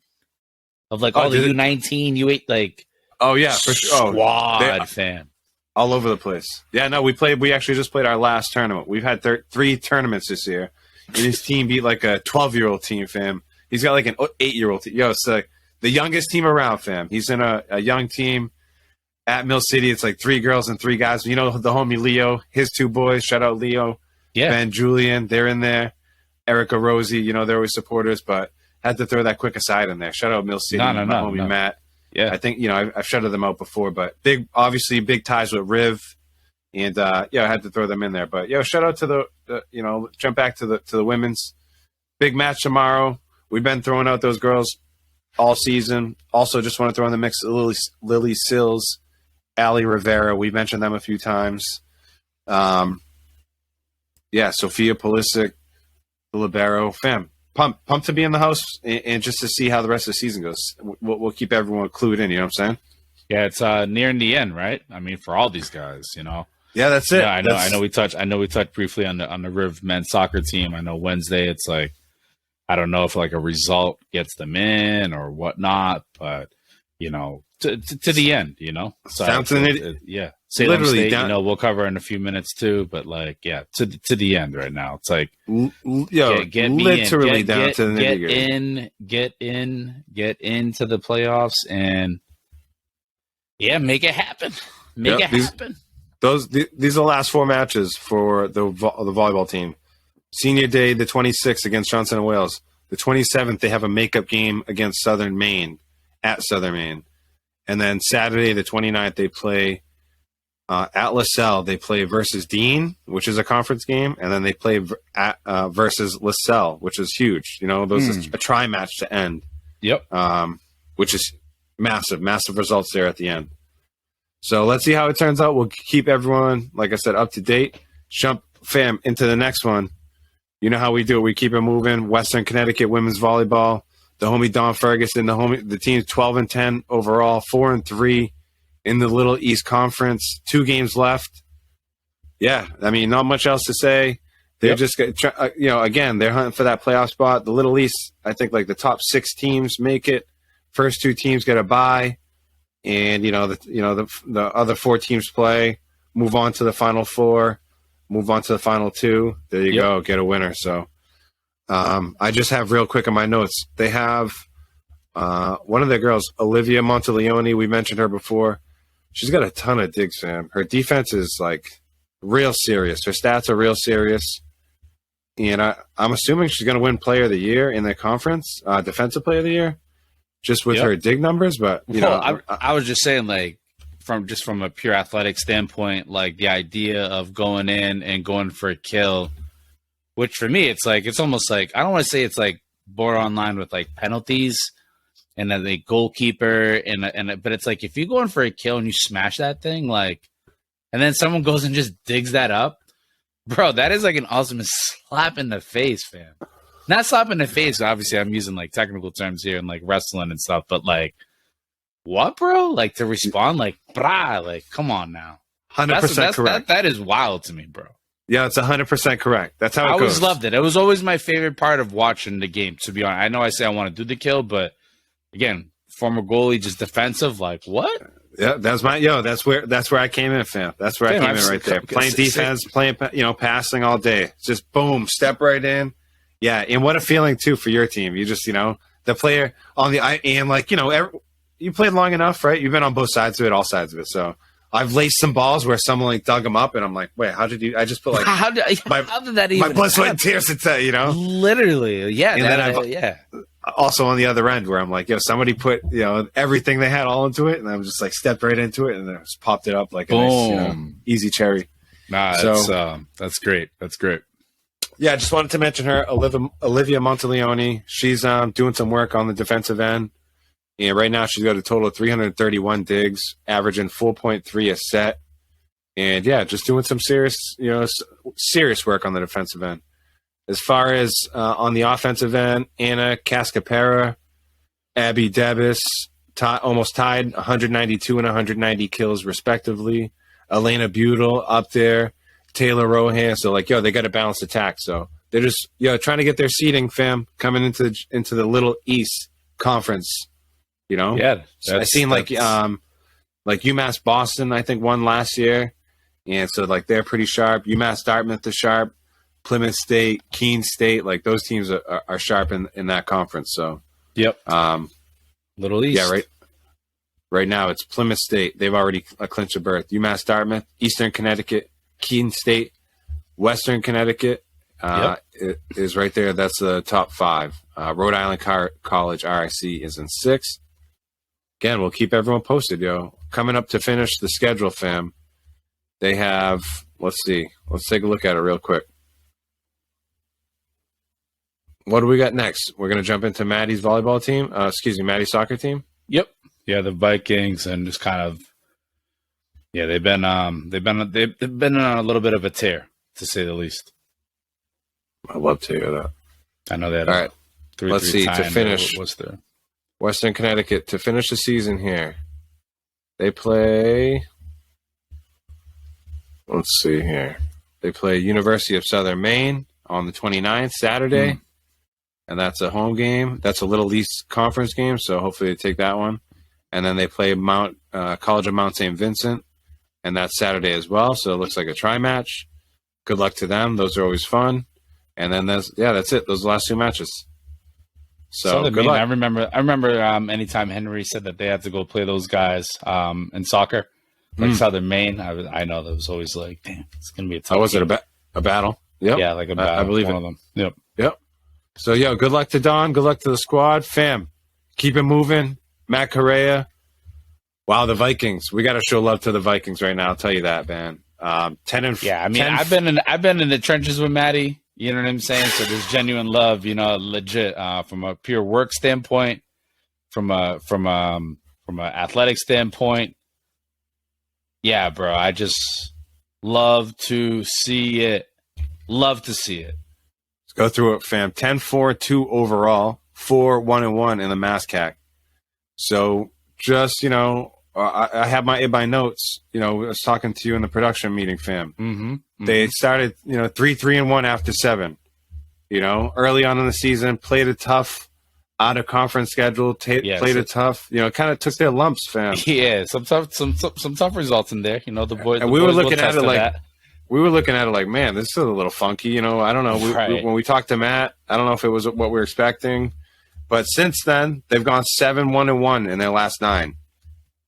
of like all the U19. You ate like for sure. Squad fam, all over the place. Yeah, no, we actually just played our last tournament. We've had 3 tournaments this year, and his team beat like a 12-year-old team, fam. He's got like an 8-year-old team. It's like the youngest team around, fam. He's in a young team at Mill City. It's like 3 girls and 3 guys. The homie Leo, his 2 boys. Shout out Leo. Yeah. Ben, Julian, they're in there. Erica, Rosie, they're always supporters, but had to throw that quick aside in there. Shout out Mill City, my homie Matt. Yeah. I think, I've shouted them out before, but obviously big ties with Riv. And, I had to throw them in there. But, shout out to the jump back to the women's. Big match tomorrow. We've been throwing out those girls all season. Also, just want to throw in the mix Lily Sills, Allie Rivera. We mentioned them a few times. Sophia Pulisic, the libero. Fam, pumped to be in the house and just to see how the rest of the season goes. We'll keep everyone clued in. You know what I'm saying? Yeah, it's nearing the end, right? I mean, for all these guys, Yeah, that's it. Yeah, I know. We touched briefly on the Riv men's soccer team. I know Wednesday. It's like I don't know if like a result gets them in or whatnot, but to the end, So down to the Salem literally State, we'll cover in a few minutes too, but to the end right now. It's like get literally down to the get into the playoffs and make it happen. Make it happen. These are the last 4 matches for the volleyball team. Senior Day, the 26th against Johnson and Wales. The 27th, they have a makeup game against Southern Maine at Southern Maine. And then Saturday, the 29th, they play at LaSalle. They play versus Dean, which is a conference game. And then they play versus LaSalle, which is huge. Those is a tri-match to end. Yep. Which is massive results there at the end. So let's see how it turns out. We'll keep everyone, like I said, up to date. Jump, fam, into the next one. You know how we do it. We keep it moving. Western Connecticut women's volleyball. The homie Don Ferguson. The team's 12-10 overall, 4-3 in the Little East Conference. 2 games left. Yeah, I mean, not much else to say. They're just, again, they're hunting for that playoff spot. The Little East, I think, like the top 6 teams make it. First 2 teams get a bye, and the other 4 teams play, move on to the final 4. Move on to the final 2. There you go. Get a winner. So I just have real quick on my notes. They have one of their girls, Olivia Monteleone. We mentioned her before. She's got a ton of digs, fam. Her defense is like real serious. Her stats are real serious. And I'm assuming she's going to win Player of the Year in the conference, Defensive Player of the Year, just with her dig numbers. But I was just saying, like, from a pure athletic standpoint, like the idea of going in and going for a kill, which for me, it's almost like, I don't want to say it's like border online with like penalties and then the goalkeeper but it's like, if you go in for a kill and you smash that thing, like, and then someone goes and just digs that up, bro, that is like an ultimate slap in the face, fam. Not slap in the face. Obviously I'm using like technical terms here and like wrestling and stuff, but like, what, bro? Like to respond, like, brah, like, come on now. 100% correct. That is wild to me, bro. Yeah, it's 100% correct. That's how it goes. I always loved it. It was always my favorite part of watching the game, to be honest. I know I say I want to do the kill, but again, former goalie, just defensive, like, what? Yeah, that's where I came in, fam. That's where I came in right there. Playing defense, playing, passing all day. Just boom, step right in. Yeah, and what a feeling, too, for your team. You just, the player on the, and like, you played long enough, right? You've been on both sides of it, all sides of it. So I've laced some balls where someone like dug them up, and I'm like, wait, how did you? I just put like how did that even? My blood, sweat, and tears to tell literally, yeah. And then I've also on the other end where I'm like, somebody put everything they had all into it, and I'm just like stepped right into it, and then just popped it up like a nice, easy cherry. Nah, So that's great. That's great. yeah, I just wanted to mention her, Olivia Monteleone. She's doing some work on the defensive end. And right now she's got a total of 331 digs, averaging 4.3 a set. And yeah, just doing some serious work on the defensive end. As far as on the offensive end, Anna Cascapera, Abby Debus, almost tied 192 and 190 kills respectively. Elena Butel up there, Taylor Rohan. So like, they got a balanced attack. So they're just trying to get their seeding, fam, coming into the Little East Conference. Yeah, I seen like UMass Boston, I think, won last year, and so like they're pretty sharp. UMass Dartmouth is sharp. Plymouth State, Keene State, like those teams are sharp in that conference. So yep. Little East. Yeah, right now it's Plymouth State. They've already clinched a berth. UMass Dartmouth, Eastern Connecticut, Keene State, Western Connecticut is right there. That's the top 5. Rhode Island College, RIC, is in 6th. Again, we'll keep everyone posted, Coming up to finish the schedule, fam. They have, let's see. Let's take a look at it real quick. What do we got next? We're going to jump into Maddie's volleyball team. Maddie's soccer team. Yep. Yeah, the Vikings, and just kind of, they've been on a little bit of a tear, to say the least. I'd love to hear that. I know that. All right. Let's see, to finish. What's the Western Connecticut, to finish the season here, they play, let's see here. They play University of Southern Maine on the 29th, Saturday, and that's a home game. That's a Little East Conference game, so hopefully they take that one. And then they play College of Mount St. Vincent, and that's Saturday as well, so it looks like a tri-match. Good luck to them. Those are always fun. And then that's it. Those are the last 2 matches. So good luck. I remember anytime Henry said that they had to go play those guys in soccer, like Southern Maine. I know that was always like, damn, it's gonna be a tough. Was it a battle? Yep. Yeah, like a battle. I believe one it. Of them. Yep. Yep. So good luck to Don. Good luck to the squad, fam. Keep it moving, Matt Correa. Wow, the Vikings. We got to show love to the Vikings right now. I'll tell you that, man. 10 and yeah. I mean, I've been in the trenches with Maddie. You know what I'm saying? So there's genuine love, legit, from a pure work standpoint, from a athletic standpoint. Yeah, bro. I just love to see it. Love to see it. Let's go through it, fam. 10-4-2 overall, 4-1-1 in the MASCAC. So just, I have my notes, I was talking to you in the production meeting, fam. Mm-hmm. They started, 3-3-1 after 7. Early on in the season, played a tough out of conference schedule, played it tough. Kind of took their lumps, fam. Yeah, some tough results in there. The boys. And we were looking at it like, man, this is a little funky. I don't know. When we talked to Matt, I don't know if it was what we were expecting, but since then they've gone 7-1-1 in their last 9.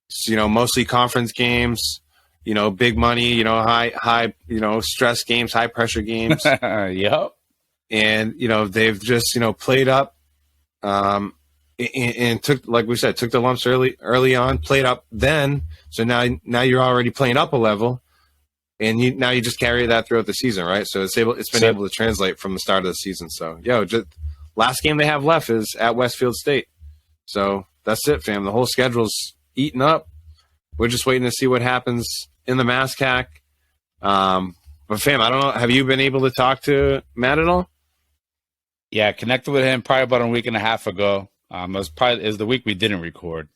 So, mostly conference games. Big money, high, stress games, high pressure games. Yep. And, they've just, played up and took, like we said, took the lumps early on, played up then. So now you're already playing up a level, and now you just carry that throughout the season, right? So it's been able to translate from the start of the season. So, just last game they have left is at Westfield State. So that's it, fam. The whole schedule's eaten up. We're just waiting to see what happens in the MASCAC. But fam, I don't know. Have you been able to talk to Matt at all? Yeah, connected with him probably about a week and a half ago. It was the week we didn't record.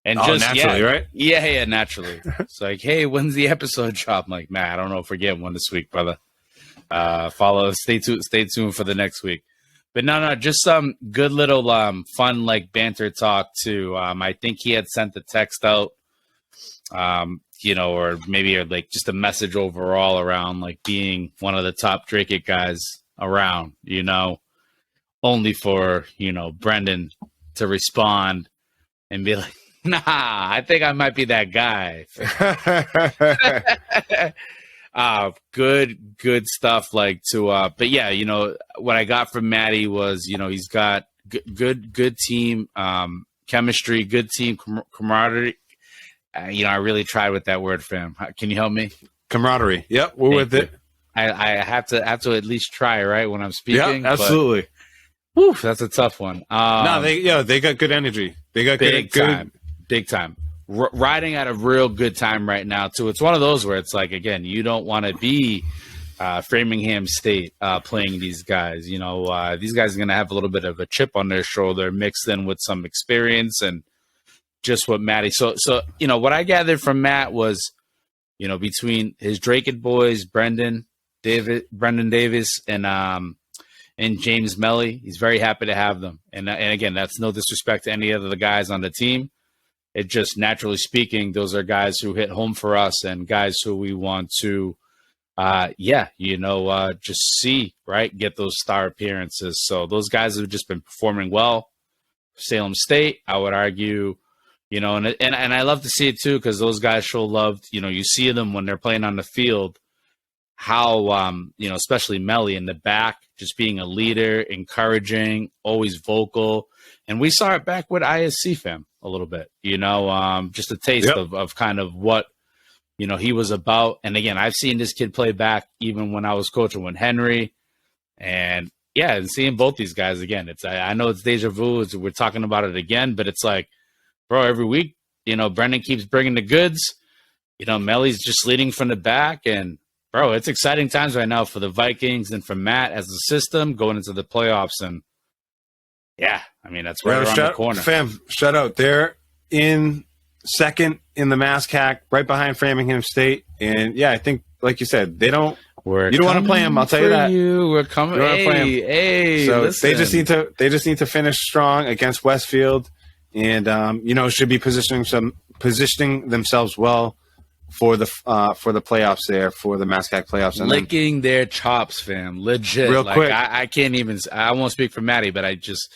And naturally, right? Yeah, naturally. It's like, hey, when's the episode drop? I'm like, man, I don't know if we're getting one this week, brother. Stay tuned for the next week. But no, just some good little fun banter talk too. I think he had sent the text out, or maybe just a message overall around being one of the top Drake It guys around, only for, Brendan to respond and be like, nah, I think I might be that guy. Good stuff but yeah, what I got from Maddie was, he's got good team chemistry, good team camaraderie. I really tried with that word, fam. Can you help me? camaraderie. Yep, we're with it. I have to at least try, right, when I'm speaking. Yeah, absolutely. But, whew, that's a tough one. No, they got good energy. They got big good time. Riding at a real good time right now too. It's one of those where it's like, again, you don't want to be Framingham State playing these guys. You know, these guys are going to have a little bit of a chip on their shoulder, mixed in with some experience and just what Matty. So you know, what I gathered from Matt was, you know, between his Drake boys, Brendan Davis, and James Melly, he's very happy to have them. And again, that's no disrespect to any of the guys on the team. It just, naturally speaking, those are guys who hit home for us and guys who we want to, just see, right, get those star appearances. So those guys have just been performing well. Salem State, I would argue, you know, and I love to see it too, because those guys show love. You know, you see them when they're playing on the field, how, you know, especially Melly in the back, just being a leader, encouraging, always vocal. And we saw it back with ISC, fam, a little bit, you know, just a taste of kind of what, you know, he was about. And again, I've seen this kid play back even when I was coaching with Henry. And yeah, and seeing both these guys again, I know it's deja vu. We're talking about it again, but it's like, bro, every week, you know, Brendan keeps bringing the goods. You know, Melly's just leading from the back. And, bro, it's exciting times right now for the Vikings and for Matt as a system going into the playoffs. And, yeah, I mean, that's right around the corner. Fam, shut out. They're in second in the MASCAC, right behind Framingham State. And, yeah, I think, like you said, you don't want to play them. I'll tell you that. We're coming. Hey, so listen. they just need to finish strong against Westfield. And you know, should be positioning themselves well for the playoffs there, for the MASCAC playoffs. And licking their chops, fam. Legit. Real quick. I can't even. I won't speak for Matty, but I just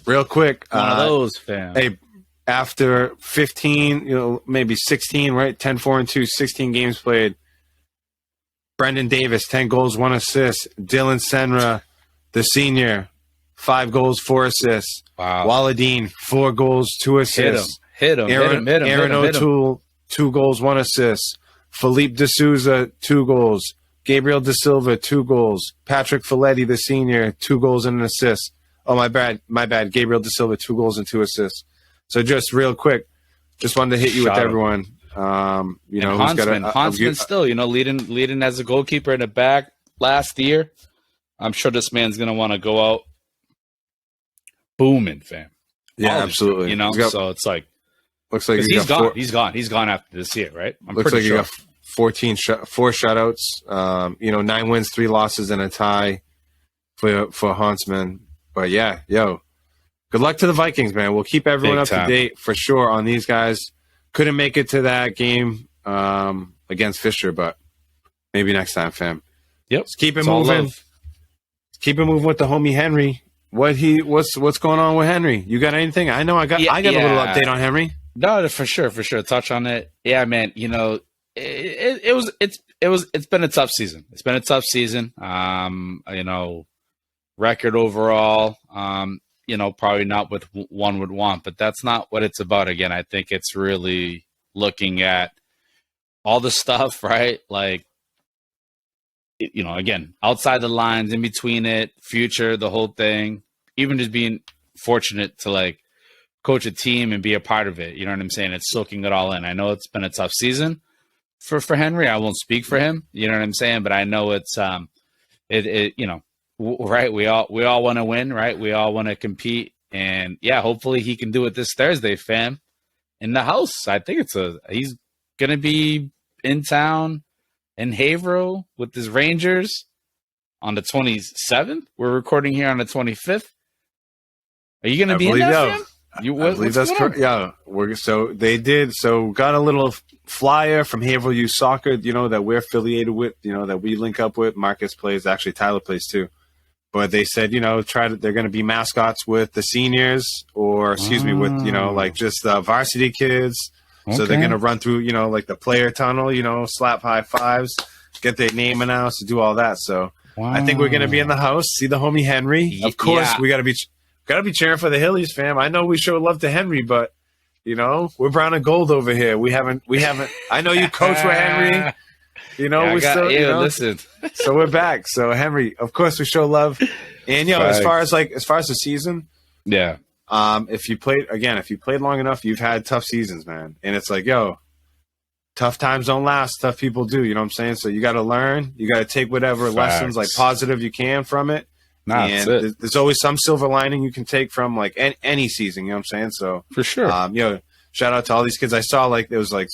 real quick. One of those, fam. Hey, after 15, you know, maybe 16, right? 10-4-2, 16 games played. Brendan Davis, 10 goals, 1 assist. Dylan Senra, the senior, 5 goals, 4 assists. Wow. Walladine, 4 goals, 2 assists. Hit him. Aaron O'Toole, 2 goals, 1 assist. Philippe D'Souza, 2 goals. Gabriel Da Silva, 2 goals. Patrick Folletti, the senior, 2 goals and an assist. Oh, my bad. Gabriel Da Silva, 2 goals and 2 assists. So just real quick, just wanted to hit you with everyone. You know, Huntsman still, you know, leading as a goalkeeper in the back last year. I'm sure this man's gonna want to go out booming, fam. Yeah, absolutely. You know, so it's like, looks like he's gone. He's gone after this year, right? Looks like he got 4 shutouts. You know, 9 wins, 3 losses, and a tie for Huntsman. But yeah, good luck to the Vikings, man. We'll keep everyone up to date for sure on these guys. Couldn't make it to that game against Fisher, but maybe next time, fam. Yep. Let's keep it moving. Keep it moving with the homie Henry. What's going on with Henry? You got anything? I know I got a little update on Henry. No, for sure. Touch on it. Yeah, man. You know, it's been a tough season. It's been a tough season. You know, record overall. You know, probably not what one would want, but that's not what it's about. Again, I think it's really looking at all the stuff, right? Like, you know, again, outside the lines, in between it, future, the whole thing, even just being fortunate to like coach a team and be a part of it. You know what I'm saying? It's soaking it all in. I know it's been a tough season for Henry. I won't speak for him. You know what I'm saying? But I know it's, you know, right. We all want to win, right? We all want to compete. And yeah, hopefully he can do it this Thursday, fam, in the house. I think he's going to be in town in Haverhill with his Rangers on the 27th. We're recording here on the 25th. Are you going to be in that, fam? I believe that's correct. Yeah. Got a little flyer from Haverhill Youth Soccer, you know, that we're affiliated with, you know, that we link up with. Marcus plays, actually Tyler plays too. But they said, you know, they're going to be mascots with the seniors with, you know, like just varsity kids. Okay. So they're going to run through, you know, like the player tunnel, you know, slap high fives, get their name announced, do all that. So I think we're going to be in the house, see the homie Henry. Of course, we got to be cheering for the Hillies, fam. I know we show love to Henry, but we're brown and gold over here. We haven't. I know you coach with Henry. Listen. So we're back. So Henry, of course, we show love. And as far as the season, yeah. If you played long enough, you've had tough seasons, man. And it's like, tough times don't last. Tough people do. You know what I'm saying? So you got to learn. You got to take whatever lessons, like positive, you can from it. And there's always some silver lining you can take from like any season. You know what I'm saying? So for sure. Shout out to all these kids. I saw like it was like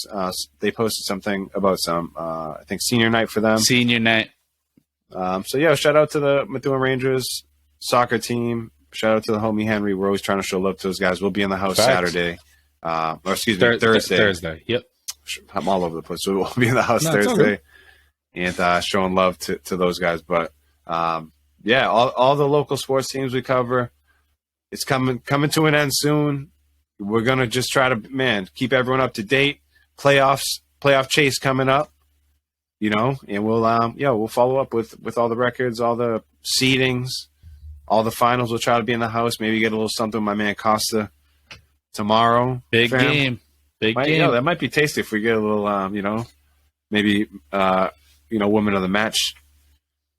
they posted something about some I think senior night for them. Senior night. Shout out to the Methuen Rangers soccer team. Shout out to the homie Henry. We're always trying to show love to those guys. We'll be in the house Saturday. Thursday. Thursday. Yep. I'm all over the place. So we'll be in the house Thursday and showing love to those guys. But all the local sports teams we cover, it's coming to an end soon. We're gonna just try to keep everyone up to date. Playoff chase coming up, and we'll follow up with all the records, all the seedings, all the finals. We'll try to be in the house. Maybe get a little something with my man Costa tomorrow. Big game. That might be tasty if we get a little, maybe woman of the match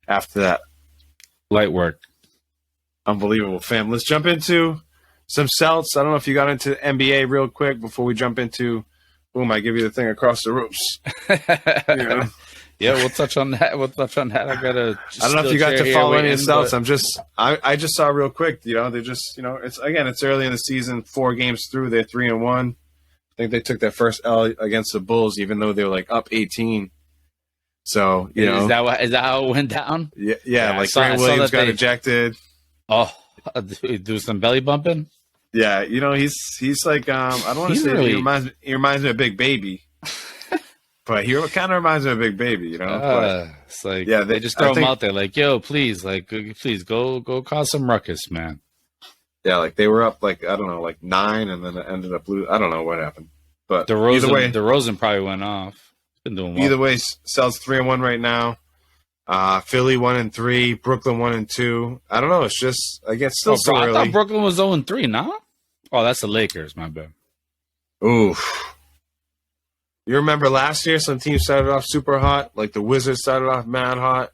after that. Light work. Unbelievable, fam. Let's jump into some Celts. I don't know if you got into NBA real quick before we jump into, boom, I give you the thing across the roofs. Yeah, we'll touch on that. I don't know if you got to follow any of the Celts. I just saw real quick, they're just, it's early in the season, 4 games through, they're 3-1. I think they took that first L against the Bulls, even though they were like up 18. So, is that how it went down? Yeah, like Grant Williams got ejected. Oh, do some belly bumping? Yeah, he's like I don't want to say really... he reminds me of Big Baby, but he kind of reminds me of Big Baby, it's like they just throw him out there, like, yo, please go cause some ruckus, man. Yeah, like they were up like I don't know, like 9, and then it ended up losing. I don't know what happened, but DeRozan probably went off. Been doing well. Either way, Celtics 3-1 right now. Philly 1-3, Brooklyn 1-2. I don't know. It's just still so early. I thought Brooklyn was 0-3. Nah. Oh, that's the Lakers. My bad. Oof. You remember last year? Some teams started off super hot. Like the Wizards started off mad hot.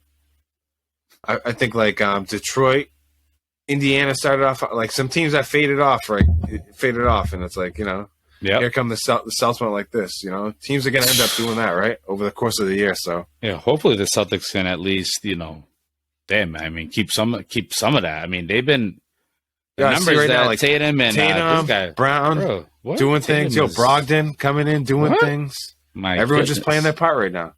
I think like Detroit, Indiana started off like some teams that faded off, right? Faded off, and it's like here come the Celtics went like this. Teams are going to end up doing that, right, over the course of the year. So hopefully the Celtics can at least, keep some of that. I mean, they've been numbers right now, like Tatum and this guy, Brown doing things. Brogdon coming in doing things. Everyone's just playing their part right now.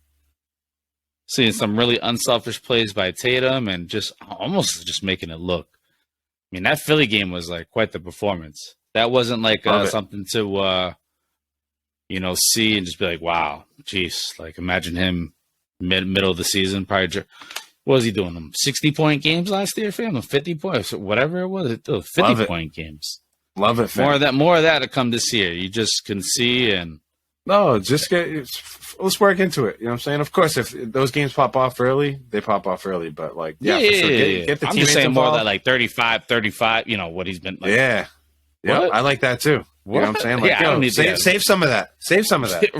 Seeing some really unselfish plays by Tatum and just almost just making it look. I mean, that Philly game was like quite the performance. That wasn't like something to, see and just be like, wow, geez. Like, imagine him middle of the season. Probably, what was he doing? Them 60-point games last year, fam? 50 points, whatever it was. 50-point games. Love it, fam. More of that to come this year. You just can see and. No, let's work into it. You know what I'm saying? Of course, if those games pop off early, they pop off early. But like, for sure. Get the teammates involved. I'm just saying more of that, like 35, what he's been like. Yeah. Yeah, I like that too. What? You know what I'm saying? Like, I don't need save some of that. Save some of that.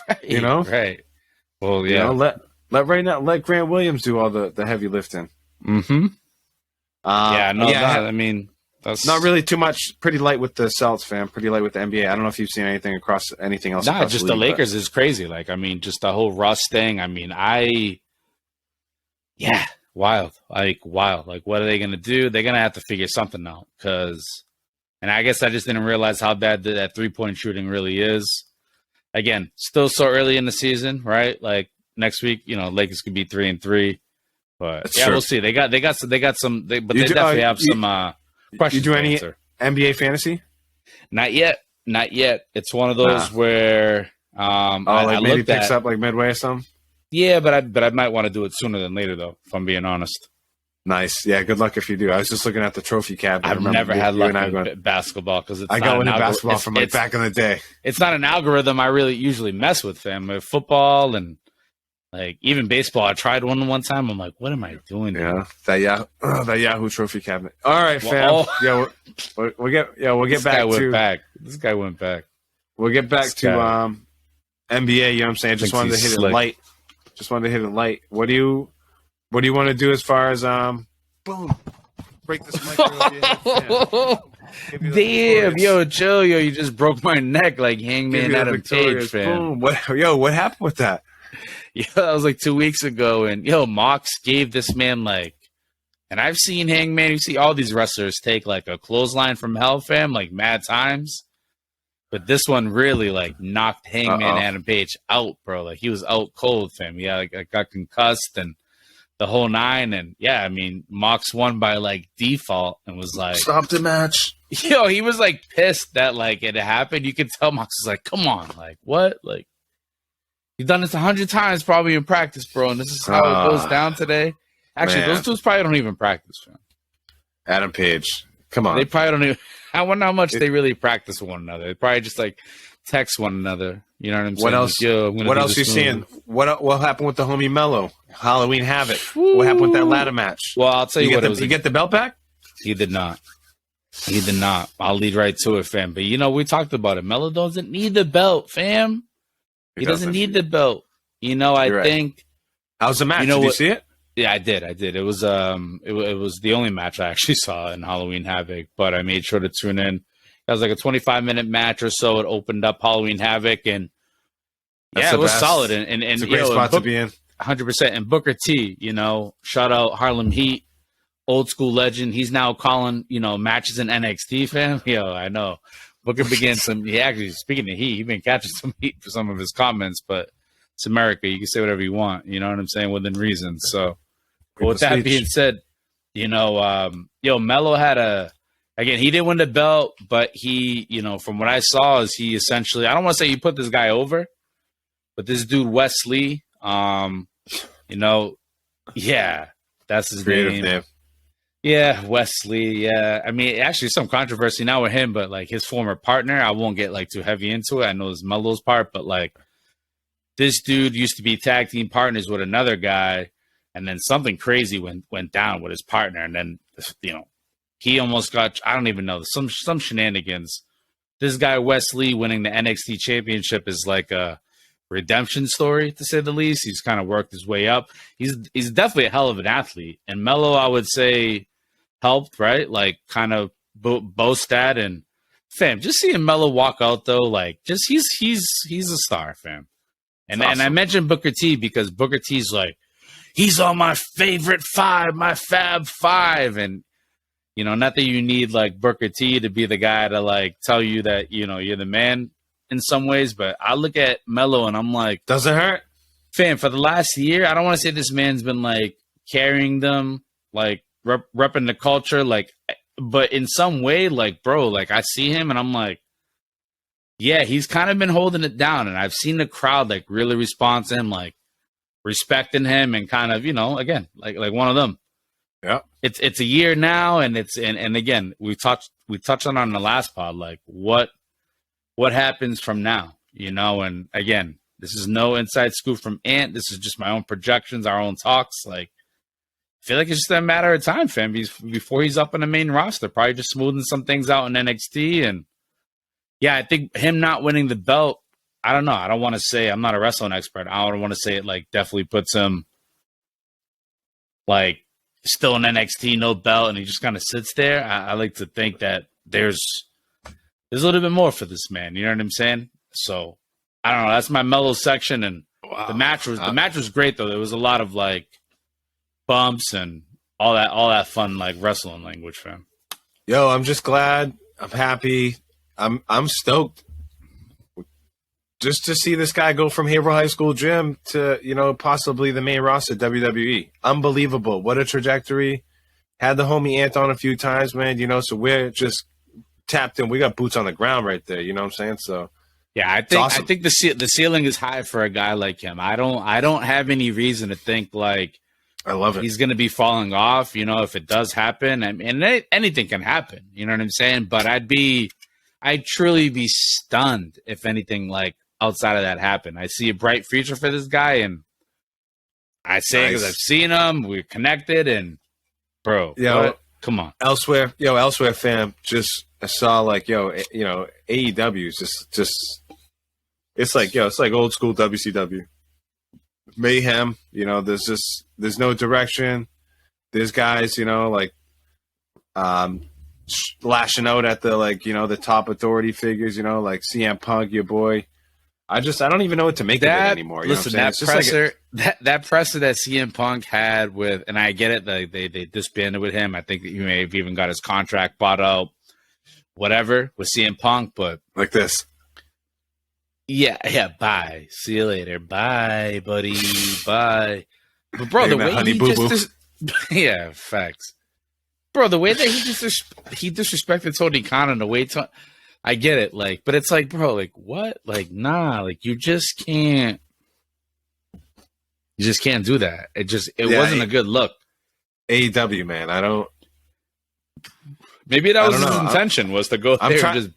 Right, Right. Well, yeah. Let Grant Williams do all the heavy lifting. Mm-hmm. I mean, that's not really too much. Pretty light with the Celtics, fam. Pretty light with the NBA. I don't know if you've seen anything else. Nah, just the Lakers is crazy. Like, I mean, just the whole Russ thing. I mean, wild. Like, what are they gonna do? They're gonna have to figure something out and I guess I just didn't realize how bad that 3-point shooting really is. Again, still so early in the season, right? Like next week, Lakers could be 3-3, but that's true. We'll see. They definitely have some questions. You do any NBA fantasy? Not yet. It's one of those where I maybe picks up like midway or something. Yeah, but I might want to do it sooner than later, though. If I'm being honest. Nice. Yeah, good luck if you do. I was just looking at the trophy cabinet. I've never had luck in basketball because I got one in basketball from like back in the day. It's not an algorithm I really usually mess with, fam. With football and like even baseball, I tried one time. I'm like, what am I doing? Yeah, that Yahoo trophy cabinet. All right, fam. We'll get this back guy to. This guy went back. we'll get back to NBA. You know what I'm saying? I just wanted to hit it light. What do you want to do as far as boom? Break this mic over your head, Damn, yo, chill, yo, you just broke my neck like Hangman Adam Page, fam. Boom. What happened with that? Yeah, that was like 2 weeks ago, and Mox gave this man like, and I've seen Hangman, you see all these wrestlers take like a clothesline from hell, fam, like mad times. But this one really like knocked Hangman Adam Page out, bro. Like he was out cold, fam. Yeah, like I got concussed and the whole nine. And yeah, I mean, Mox won by like default and was like, stop the match. Yo, he was like pissed that like it happened. You could tell Mox was like, come on, like what? Like you've done this 100 times probably in practice, bro. And this is how it goes down today. Actually, those dudes probably don't even practice, fam. Adam Page. Come on. They probably don't even. I wonder how much they really practice with one another. They probably just like text one another. You know what I'm saying? What else? Like, what else you seeing? What happened with the homie Mello? Halloween Havoc. What happened with that ladder match? Well, I'll tell you what. You get the belt back? He did not. He did not. I'll lead right to it, fam. But we talked about it. Mello doesn't need the belt, fam. He doesn't need the belt. I think. How's the match? Did you see it? Yeah, I did. It was it was the only match I actually saw in Halloween Havoc, but I made sure to tune in. It was like a 25-minute match or so. It opened up Halloween Havoc, and it was solid. And it's a great spot to be in. 100%. And Booker T, shout out Harlem Heat, old school legend. He's now calling matches in NXT, fam. I know Booker began some. He actually, speaking of heat, he's been catching some heat for some of his comments, but it's America. You can say whatever you want. You know what I'm saying? Within reason. So, but with that being said, Mello had again, he didn't win the belt, but he, from what I saw, is he essentially, I don't want to say he put this guy over, but this dude, Wesley, yeah, that's his name. Yeah, Wesley. Yeah, I mean, actually, some controversy now with him, but like his former partner, I won't get like too heavy into it. I know it's Mello's part, but like, this dude used to be tag team partners with another guy, and then something crazy went down with his partner, and then he almost got, I don't even know, some shenanigans. This guy Wesley winning the NXT championship is like a redemption story, to say the least. He's kind of worked his way up. He's definitely a hell of an athlete, and Mello, I would say, helped, right? Like kind of boast that, and fam, just seeing Mello walk out though, like just he's a star, fam. And awesome. And I mentioned Booker T because Booker T's like, he's on my favorite five, my fab five. And, not that you need like Booker T to be the guy to like tell you that, you're the man in some ways. But I look at Mello and I'm like, doesn't hurt. Fam, for the last year, I don't want to say this man's been like carrying them, like repping the culture, like, but in some way, like, bro, like I see him and I'm like, yeah, he's kind of been holding it down, and I've seen the crowd like really respond to him, like respecting him, and kind of again like one of them. Yeah, it's a year now, and and again we touched on the last pod, like what happens from now, and again, this is no inside scoop from Ant. This is just my own projections, our own talks. Like, I feel like it's just a matter of time, fam. Before he's up in the main roster, probably just smoothing some things out in NXT and. Yeah, I think him not winning the belt, I don't know. I don't want to say, I'm not a wrestling expert. I don't want to say it like definitely puts him like still in NXT, no belt, and he just kind of sits there. I like to think that there's a little bit more for this man. You know what I'm saying? So I don't know. That's my Mellow section, and the match was great though. There was a lot of like bumps and all that fun like wrestling language, fam. Yo, I'm just glad. I'm happy. I'm stoked just to see this guy go from Haverhill High School gym to, possibly the main roster WWE. Unbelievable. What a trajectory. Had the homie Ant on a few times, man, so we're just tapped in. We got boots on the ground right there. You know what I'm saying? So yeah, I think the ceiling is high for a guy like him. I don't have any reason to think like I love it. He's going to be falling off, if it does happen. And anything can happen. You know what I'm saying? But I'd truly be stunned if anything like outside of that happened. I see a bright future for this guy, and I say because I've seen him, we're connected, and bro, come on. Elsewhere, fam. Just I saw like AEW is just it's like old school WCW mayhem. You know, there's no direction. There's guys, you know, like lashing out at the the top authority figures. You know, like CM Punk, your boy. I don't even know what to make of it anymore. You listen, know what I'm saying? that presser that CM Punk had with, and I get it, they disbanded with him. I think that you may have even got his contract bought out, whatever, with CM Punk, but like this. Yeah, bye. See you later. Bye, buddy. Bye. But bro, the way honey, he just yeah, facts. Bro, the way that he disrespected Tony Khan and the way I get it, like, but it's like, bro, like, what? Like, nah, like, you just can't do that. It wasn't a good look. AEW, man, maybe that was his intention, was to go there and just.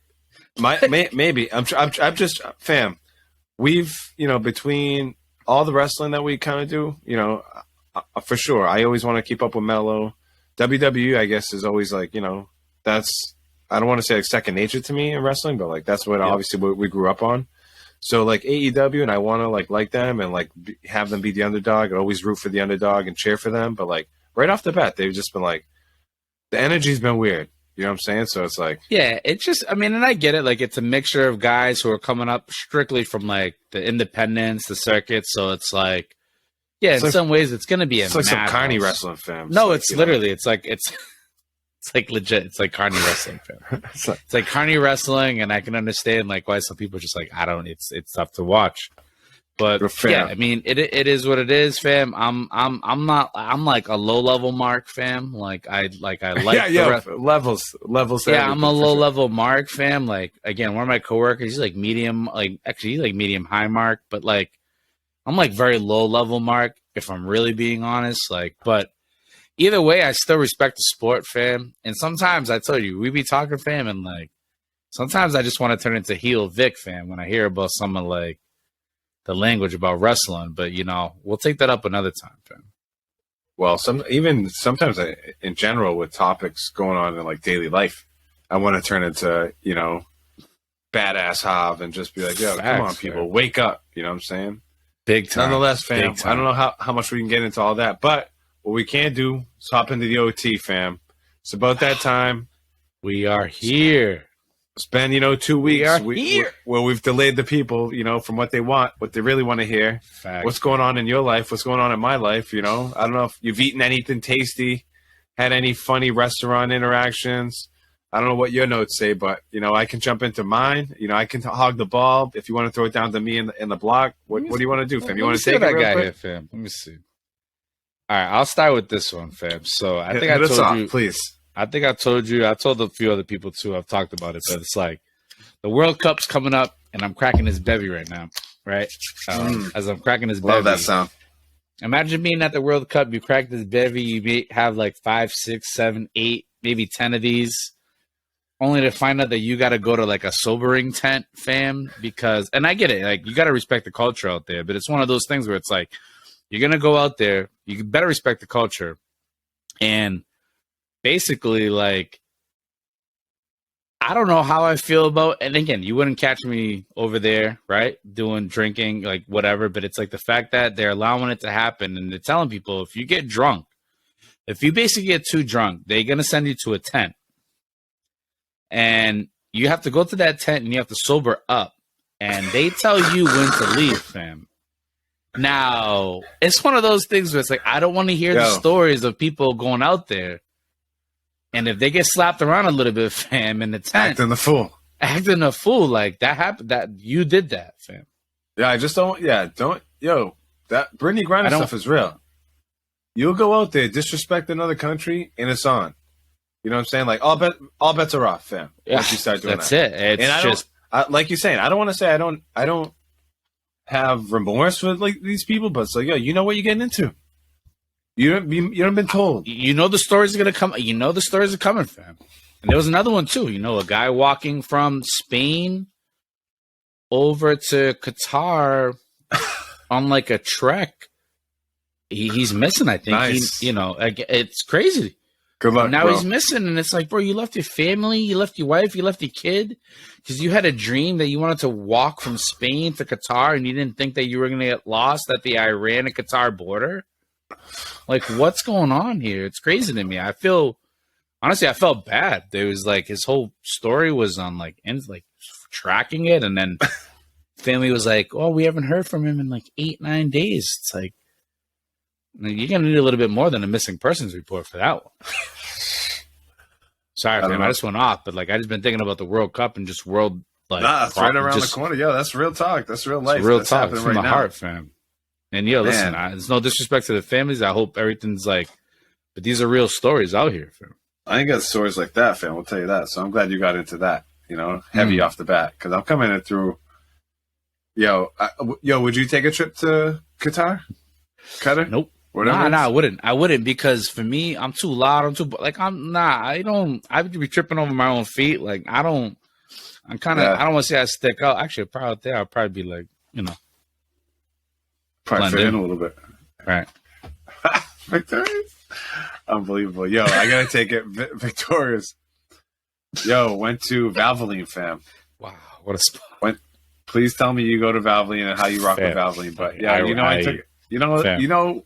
Maybe I'm just fam. We've between all the wrestling that we kind of do, for sure. I always want to keep up with Mello. WWE, I guess, is always like that's I don't want to say like second nature to me in wrestling, but like that's what obviously what we grew up on. So like AEW, and I want to like them and like have them be the underdog. I always root for the underdog and cheer for them. But like right off the bat, they've just been like the energy's been weird. You know what I'm saying? So it's like... Yeah, it's just... I mean, and I get it. Like, it's a mixture of guys who are coming up strictly from, like, the independents, the circuits. So it's like... Yeah, in some ways, it's going to be a... It's like some carny wrestling, fam. No, it's literally... It's like... It's like legit. It's like carny wrestling, fam. It's like carny wrestling, and I can understand, like, why some people are just like, I don't... It's tough to watch. But yeah, I mean, it is what it is, fam. I'm like a low level mark, fam. Like I like levels. Yeah, I'm a low level mark, fam. Like again, one of my coworkers, he's like medium, he's like medium high mark, but like I'm like very low level mark if I'm really being honest. Like, but either way, I still respect the sport, fam. And sometimes I tell you, we be talking, fam, and like sometimes I just want to turn into heel Vic, fam, when I hear about someone like the language about wrestling, but we'll take that up another time, fam. Well, sometimes in general with topics going on in like daily life, I want to turn into badass Hav and just be like, yo, come on, people, wake up. You know what I'm saying? Big time. Nonetheless, fam, I don't know how much we can get into all that, but what we can do is hop into the OT, fam. It's about that time. We are here. It's been, 2 weeks where we've delayed the people, from what they really want to hear. Fact. What's going on in your life? What's going on in my life? I don't know if you've eaten anything tasty, had any funny restaurant interactions. I don't know what your notes say, but, I can jump into mine. I can hog the ball. If you want to throw it down to me in the block, what do you want to do, fam? You want to take it real quick? Here, fam. Let me see. All right, I'll start with this one, fam. So I think I told you. Please. I think I told a few other people too. I've talked about it, but it's like the World Cup's coming up, and I'm cracking this bevy right now, right? As I'm cracking this bevy. Love that sound. Imagine being at the World Cup, you crack this bevy, you may have like 5, 6, 7, 8, maybe 10 of these, only to find out that you got to go to like a sobering tent, fam, because, and I get it, like you got to respect the culture out there, but it's one of those things where it's like, you're going to go out there, you better respect the culture, and basically, like, I don't know how I feel about, and again, you wouldn't catch me over there, right, drinking, like, whatever, but it's like the fact that they're allowing it to happen, and they're telling people, if you get drunk, if you basically get too drunk, they're going to send you to a tent, and you have to go to that tent, and you have to sober up, and they tell you when to leave, fam. Now, it's one of those things where it's like, I don't want to hear the stories of people going out there, and if they get slapped around a little bit, fam, in the tent. Acting a fool. Like, that happened. That you did that, fam. Yeah, I just don't. Yeah, don't. Yo, that Brittany Griner stuff is real. You'll go out there, disrespect another country, and it's on. You know what I'm saying? Like, all bets are off, fam. Yeah, once you start doing that's that. It. It's and just like you're saying. I don't want to say I don't have remorse for like these people, but it's like, yo, you know what you're getting into. You haven't been told. You know the stories are gonna come. You know the stories are coming, fam. And there was another one too. A guy walking from Spain over to Qatar on like a trek. He's missing. I think. Nice. It's crazy. Good luck, Now bro. he's missing, and it's like, bro, you left your family, you left your wife, you left your kid, because you had a dream that you wanted to walk from Spain to Qatar, and you didn't think that you were going to get lost at the Iran and Qatar border. Like, what's going on here? It's crazy to me. Honestly, I felt bad. There was like his whole story was on like tracking it, and then family was like, "Oh, we haven't heard from him in like 8-9 days." It's like you're gonna need a little bit more than a missing persons report for that one. Sorry, fam. I just went off, but like I just been thinking about the World Cup and just world like. Nah, it's right around the corner. Yo, that's real talk. That's real life. It's real that's talk from right the now. heart, fam. And yo, listen, there's no disrespect to the families. I hope everything's like, but these are real stories out here, fam. I ain't got stories like that, fam. I'll tell you that. So I'm glad you got into that. You know, heavy off the bat, because I'm coming in through. Yo, would you take a trip to Qatar? Nope. Whatever. Nah, I wouldn't because for me, I'm too loud. I would be tripping over my own feet. Like, I don't want to say I stick out. Actually, probably I'll probably be like, probably fit in a little bit. Right. Victorious? Unbelievable. Yo, I got to take it. Victorious. Yo, went to Valvoline, fam. Wow, what a spot. Please tell me you go to Valvoline and how you rock with Valvoline. But yeah, I took it.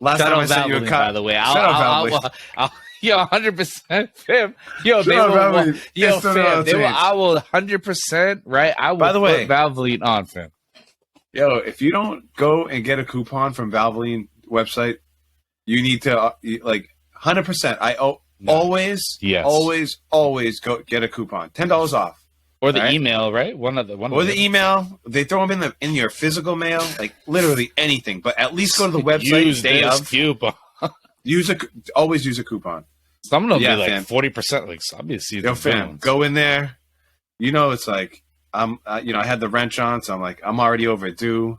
Last Shout time I out sent you a Valvoline, cut. by the way. I'll Yo, 100%, fam. Yo, they will. I will 100%. Right, I will. By the way, put Valvoline on, fam. Yo, if you don't go and get a coupon from Valvoline website, you need to 100%. Always go get a coupon. $10 off. Or the email, right? The email. They throw them in your physical mail, like literally anything. But at least go to the website. Use this coupon. Always use a coupon. Some of them be like 40%. Like obviously, fam, go in there. It's like I had the wrench on, so I'm like I'm already overdue.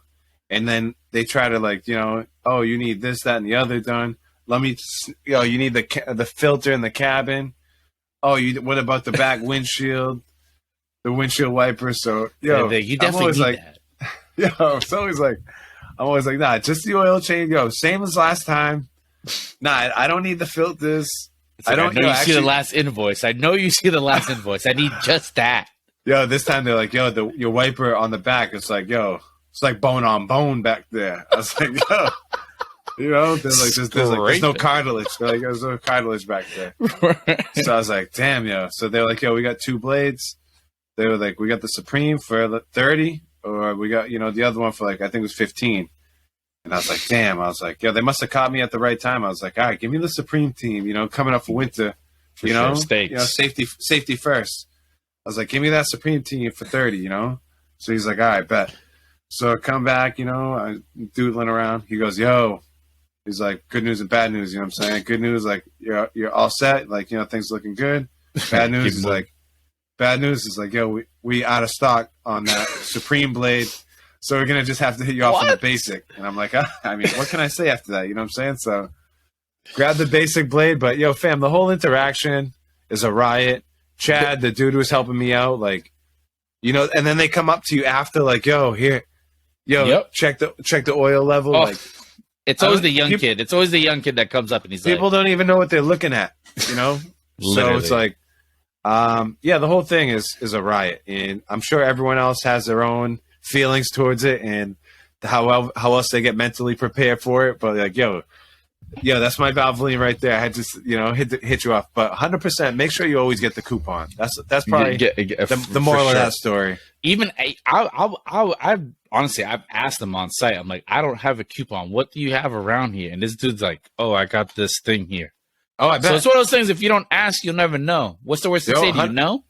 And then they try to oh, you need this, that, and the other done. You need the filter in the cabin. Oh, what about the back windshield? The windshield wiper. So, you definitely need that. It's always like, I'm always like, nah, just the oil change. Same as last time. Nah, I don't need the filters. I know you see the last invoice. I know you see the last invoice. I need just that. This time they're like, your wiper on the back. It's like, it's like bone on bone back there. I was like, there's no cartilage. They're like, there's no cartilage back there. So I was like, damn, So they're like, we got 2 blades. They were like, we got the Supreme for 30, or we got, the other one for I think it was 15. And I was like, damn. I was like, they must have caught me at the right time. I was like, all right, give me the Supreme team, coming up for winter, safety first. I was like, give me that Supreme team for 30, So he's like, all right, bet. So I come back, I'm doodling around. He goes, he's like, good news and bad news. You know what I'm saying? Good news, like, you're all set. Like, things looking good. Bad news is like, we out of stock on that Supreme blade, so we're gonna just have to hit you off on the basic. And I'm like, what can I say after that? You know what I'm saying? So grab the basic blade, but fam, the whole interaction is a riot. Chad, the dude who was helping me out, and then they come up to you after, here, check the oil level. Oh, it's always the young kid. It's always the young kid that comes up and he's people don't even know what they're looking at, So it's like. The whole thing is a riot, and I'm sure everyone else has their own feelings towards it and how else they get mentally prepared for it. But that's my Valvoline right there. I had to hit you off, but 100%. Make sure you always get the coupon. That's probably the moral of that story. Even I've honestly asked them on site. I'm like, I don't have a coupon. What do you have around here? And this dude's like, oh, I got this thing here. Oh, I bet. So it's one of those things, if you don't ask, you'll never know. What's the worst to say? Do you know?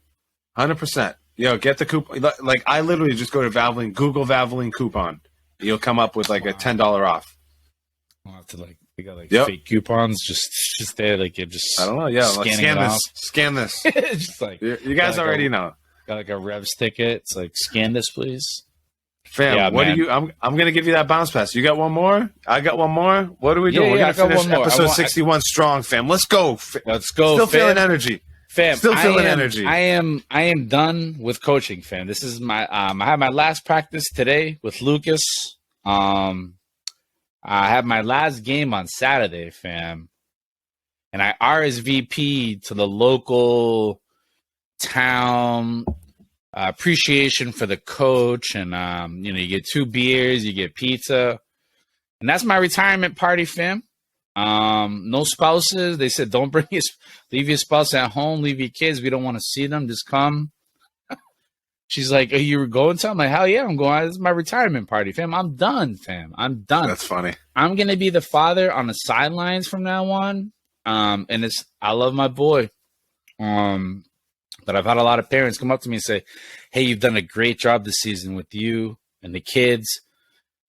100%. Get the coupon. Like, I literally just go to Valvoline, Google Valvoline coupon. You'll come up with a $10 off. I'll have to they got fake coupons just there. You're just I don't know. Scan this. Just you guys already know. Got a Revs ticket. It's like, scan this, please. Fam, what do you? I'm gonna give you that bounce pass. You got one more? I got one more. What are we doing? We're gonna finish episode 61 strong, fam. Let's go. Let's go. Still feeling energy, fam. Still feeling energy. I am done with coaching, fam. This is my I had my last practice today with Lucas. I had my last game on Saturday, fam. and I RSVP to the local town appreciation for the coach, and you get 2 beers, you get pizza, and that's my retirement party, fam. No spouses. They said don't leave your spouse at home, leave your kids. We don't want to see them. Just come. She's like, are you going to? I'm like, hell yeah, I'm going. This is my retirement party, fam. I'm done, fam. I'm done. That's funny. I'm gonna be the father on the sidelines from now on. And I love my boy. But I've had a lot of parents come up to me and say, hey, you've done a great job this season with you and the kids,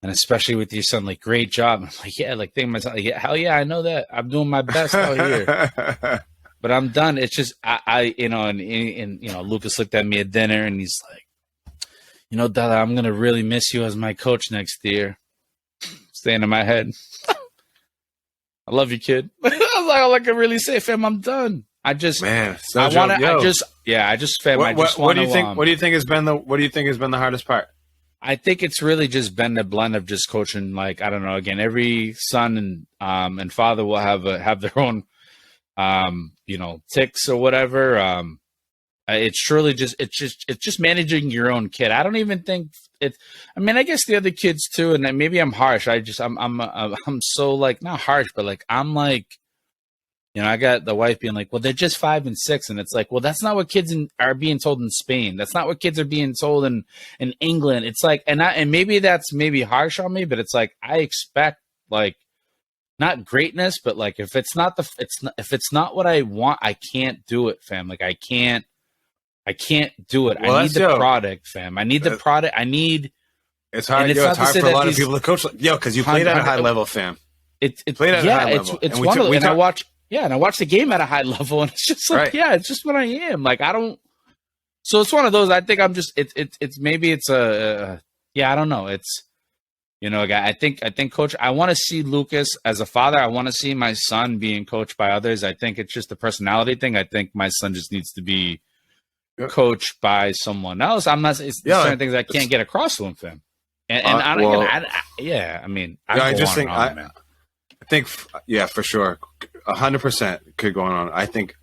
and especially with your son. Like, great job. I'm like, yeah, like thinking myself, like, yeah, hell yeah, I know that. I'm doing my best out here. But I'm done. It's just and Lucas looked at me at dinner and he's like, Dada, I'm gonna really miss you as my coach next year. Staying in my head. I love you, kid. I was like, all I can really say, fam, I'm done. What do you think has been the hardest part? I think it's really just been the blend of just coaching. Like, I don't know. Again, every son and father will have their own, tics or whatever. It's just managing your own kid. I don't even think it. I mean, I guess the other kids too, and maybe I'm harsh. I'm so like not harsh, but like I'm like. I got the wife being like, well, they're just 5 and 6. And it's like, well, that's not what kids are being told in Spain. That's not what kids are being told in England. It's like, and maybe that's harsh on me, but it's like, I expect like not greatness, but like, if it's not what I want, I can't do it, fam. Like I can't do it. Well, I need the product, fam. I need the product. It's hard. It's hard for a lot of people to coach. Cause you played at a high level, fam. It's one of them. And I watch the game at a high level, and it's just like, right. It's just what I am. Like, I don't. So it's one of those. I think I'm just. It's maybe it's a. I don't know. It's. I think coach. I want to see Lucas as a father. I want to see my son being coached by others. I think it's just a personality thing. I think my son just needs to be coached by someone else. I'm not. It's certain things I can't get across to him, fam. I think, for sure, 100% could go on. I think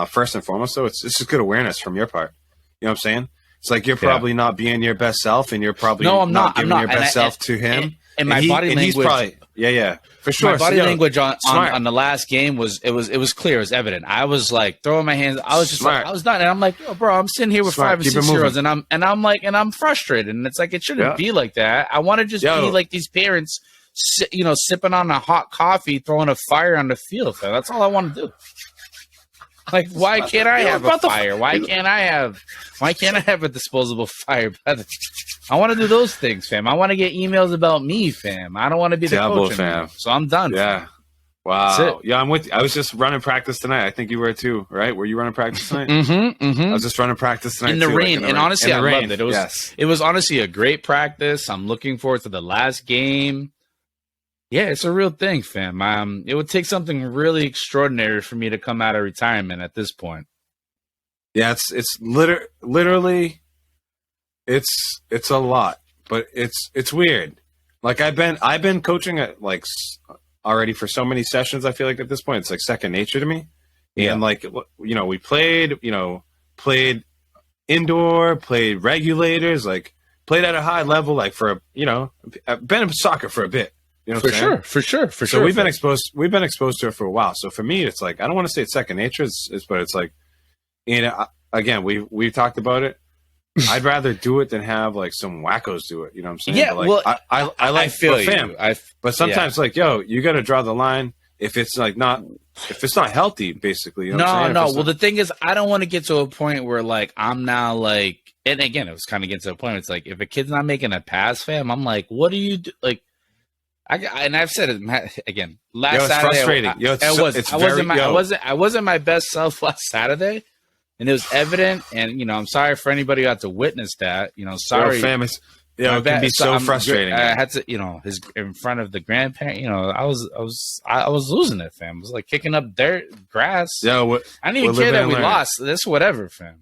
first and foremost, though, it's just good awareness from your part. You know what I'm saying? It's like you're probably not being your best self, and you're probably not giving your best self to him. And my body language, he's probably, for sure. My body language on the last game was clear, it was evident. I was like throwing my hands. I was just like, I was done, and I'm like, yo, bro, I'm sitting here with 5 and 6 year olds, and I'm frustrated, and it's like it shouldn't be like that. I want to just be like these parents. Sipping on a hot coffee, throwing a fire on the field. That's all I want to do. Like, why can't I have a fire? Why can't I have a disposable fire? I want to do those things, fam. I want to get emails about me, fam. I don't want to be the coach, fam. So I'm done. Yeah. Fam. Wow. Yeah, I'm with you. I was just running practice tonight. I think you were too, right? Were you running practice tonight? Mm-hmm. I was just running practice tonight in the rain. Like and honestly, I loved it. It was honestly a great practice. I'm looking forward to the last game. Yeah, it's a real thing, fam. It would take something really extraordinary for me to come out of retirement at this point. Yeah, it's literally, it's a lot, but it's weird. Like I've been coaching at like already for so many sessions. I feel like at this point it's like second nature to me. Yeah. And like we played indoor, played regulators, like played at a high level, like I've been in soccer for a bit. You know for sure. So we've been exposed to it for a while. So for me, it's like I don't want to say it's second nature, but it's like, again, we've talked about it. I'd rather do it than have like some wackos do it. You know what I'm saying? Yeah, but, like, I like feel fam. But sometimes like, you got to draw the line if it's like if it's not healthy, basically. You know what I'm saying? Well, the thing is, I don't want to get to a point where like I'm now like, and again, it was kind of getting to a point. Where it's like if a kid's not making a pass, fam, I'm like, what do you do? Like. And I've said it again. Last Saturday, frustrating. I wasn't my best self last Saturday, and it was evident. And I'm sorry for anybody who had to witness that. Sorry, famous. It can be so frustrating. I had to, his in front of the grandparent. I was losing it, fam. It was like kicking up dirt, grass. Yeah, I didn't even care that we lost. This whatever, fam.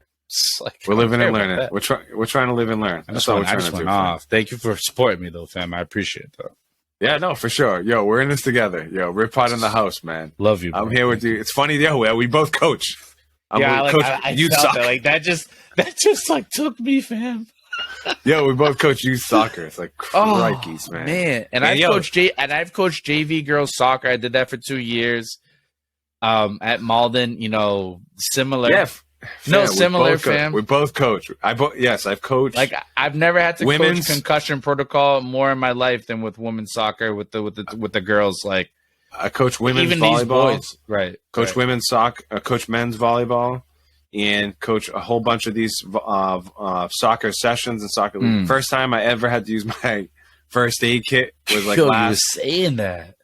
Like, we're living and learning. We're trying to live and learn. That's all we're trying to do. Thank you for supporting me, though, fam. I appreciate it, though. Yeah, no, for sure. Yo, we're in this together. Yo, Rip Pod in the house, man. Love you. I'm here with you. It's funny, yo, we both coach. Coach, I youth felt soccer. that. Like that just like took me, fam. Yo, we both coach youth soccer. It's like crikeys, man. And I've coached JV girls soccer. I did that for 2 years. At Malden, similar. Yeah. Similar, fam. We both coach. I've coached. Like I've never had to coach concussion protocol more in my life than with women's soccer with the girls. Like I coach women's even volleyball. These boys, right? Coach women's soccer. Coach men's volleyball, and coach a whole bunch of these soccer sessions and soccer league. First time I ever had to use my first aid kit was like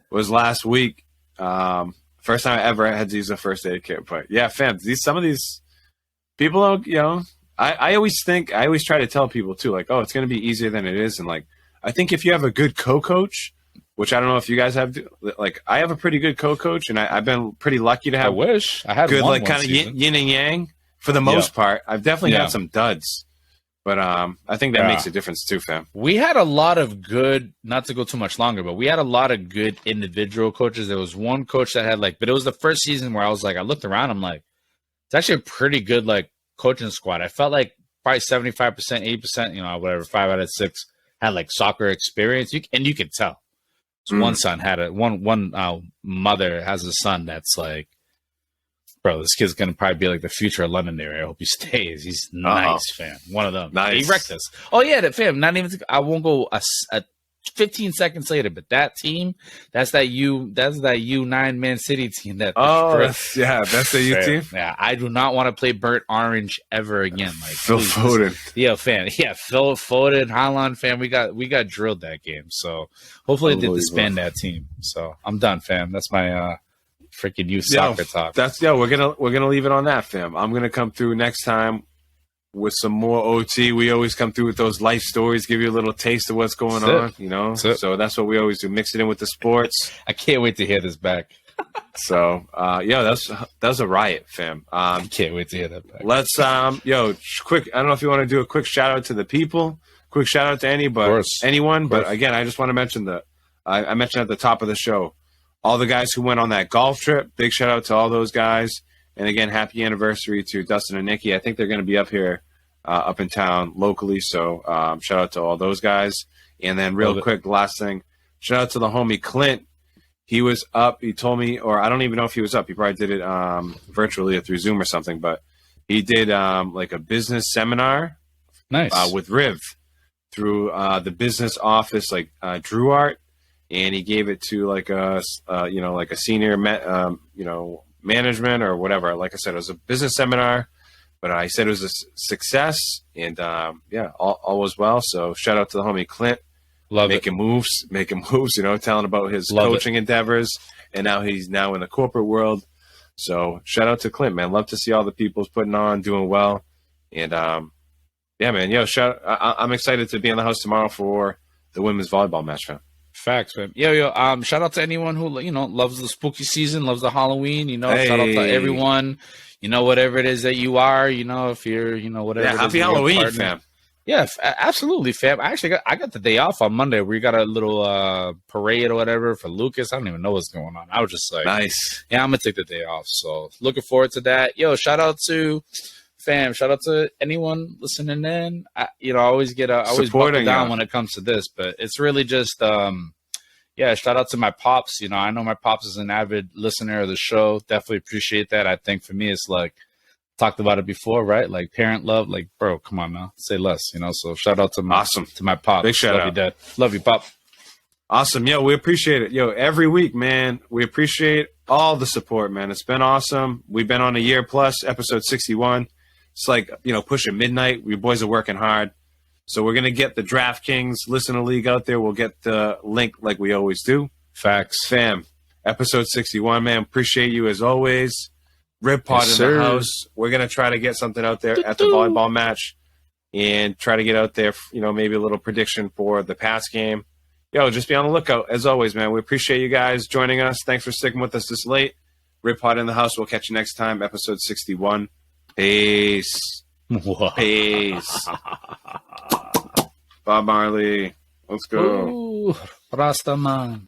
was last week. First time I ever had to use a first aid kit. But yeah, fam, some of these people don't, I always try to tell people too, like, oh, it's going to be easier than it is. And like, I think if you have a good co-coach, which I don't know if you guys have, like, I have a pretty good co-coach and I've been pretty lucky to have. I wish I had good, like kind of yin and yang for the most part. I've definitely had some duds, but I think that makes a difference too, fam. We had a lot of good, not to go too much longer, but we had a lot of good individual coaches. There was one coach that had but it was the first season where I was like, I looked around, I'm like, it's actually a pretty good like coaching squad. I felt like probably 75%, 80%, whatever, 5 out of 6 had like soccer experience. You could tell. So one son had one mother has a son that's like, bro, this kid's gonna probably be like the future of Londonderry. I hope he stays. He's nice, fam. One of them. Nice. He wrecked us. Oh yeah, that fam. Not even. I won't go a 15 seconds later, but that team, that's that U9 Man City team. That's the U team. Yeah, I do not want to play burnt orange ever again. Like Phil Foden. Yeah, fam. Yeah, Phil Foden, Haaland, fam. We got drilled that game. So hopefully they disband that team. So I'm done, fam. That's my freaking youth soccer talk. We're gonna leave it on that, fam. I'm gonna come through next time with some more OT. We always come through with those life stories, give you a little taste of what's going on, So that's what we always do. Mix it in with the sports. I can't wait to hear this back. So that was a riot, fam. I can't wait to hear that back. Let's quick. I don't know if you want to do a quick shout out to the people. Quick shout out to anyone. But again, I just want to mention I mentioned at the top of the show, all the guys who went on that golf trip. Big shout out to all those guys. And again, happy anniversary to Dustin and Nikki. I think they're going to be up here, up in town locally. So shout out to all those guys. And then real quick, last thing, shout out to the homie Clint. He was up. He told me, or I don't even know if he was up. He probably did it virtually or through Zoom or something. But he did like a business seminar, with Riv through the business office, like Drew Art, and he gave it to like a senior management or whatever. Like I said, it was a business seminar, but I said it was a success, and all was well. So shout out to the homie Clint. Making moves, telling about his coaching endeavors, and now he's in the corporate world. So shout out to Clint, man. Love to see all the people's putting on, doing well, and man. I'm excited to be in the house tomorrow for the women's volleyball match, man. Facts, man. Shout out to anyone who loves the spooky season, loves the Halloween. Shout out to everyone. Whatever it is that you are. If you're, whatever. Yeah, happy Halloween, fam. Yeah, absolutely, fam. I actually got the day off on Monday. We got a little parade or whatever for Lucas. I don't even know what's going on. I was just like, nice. Yeah, I'm gonna take the day off. So looking forward to that. Shout out to fam. Shout out to anyone listening in. I always buckle down when it comes to this, but it's really just shout out to my pops. I know my pops is an avid listener of the show. Definitely appreciate that. I think for me, it's like, talked about it before, right? Like parent love, like, bro, come on now, say less, So shout out to my pop. Big shout out. You, Dad. Love you, Pop. Awesome. We appreciate it. Every week, man, we appreciate all the support, man. It's been awesome. We've been on a year plus, episode 61. It's like, pushing midnight. We boys are working hard. So we're going to get the DraftKings Listener League out there. We'll get the link like we always do. Facts. Fam, episode 61, man. Appreciate you as always. Rip Pod in the house. We're going to try to get something out there at the volleyball match and try to get out there, maybe a little prediction for the Pats game. Just be on the lookout. As always, man, we appreciate you guys joining us. Thanks for sticking with us this late. Rip Pod in the house. We'll catch you next time, episode 61. Peace. Peace. Bob Marley. Let's go. Ooh. Rastaman.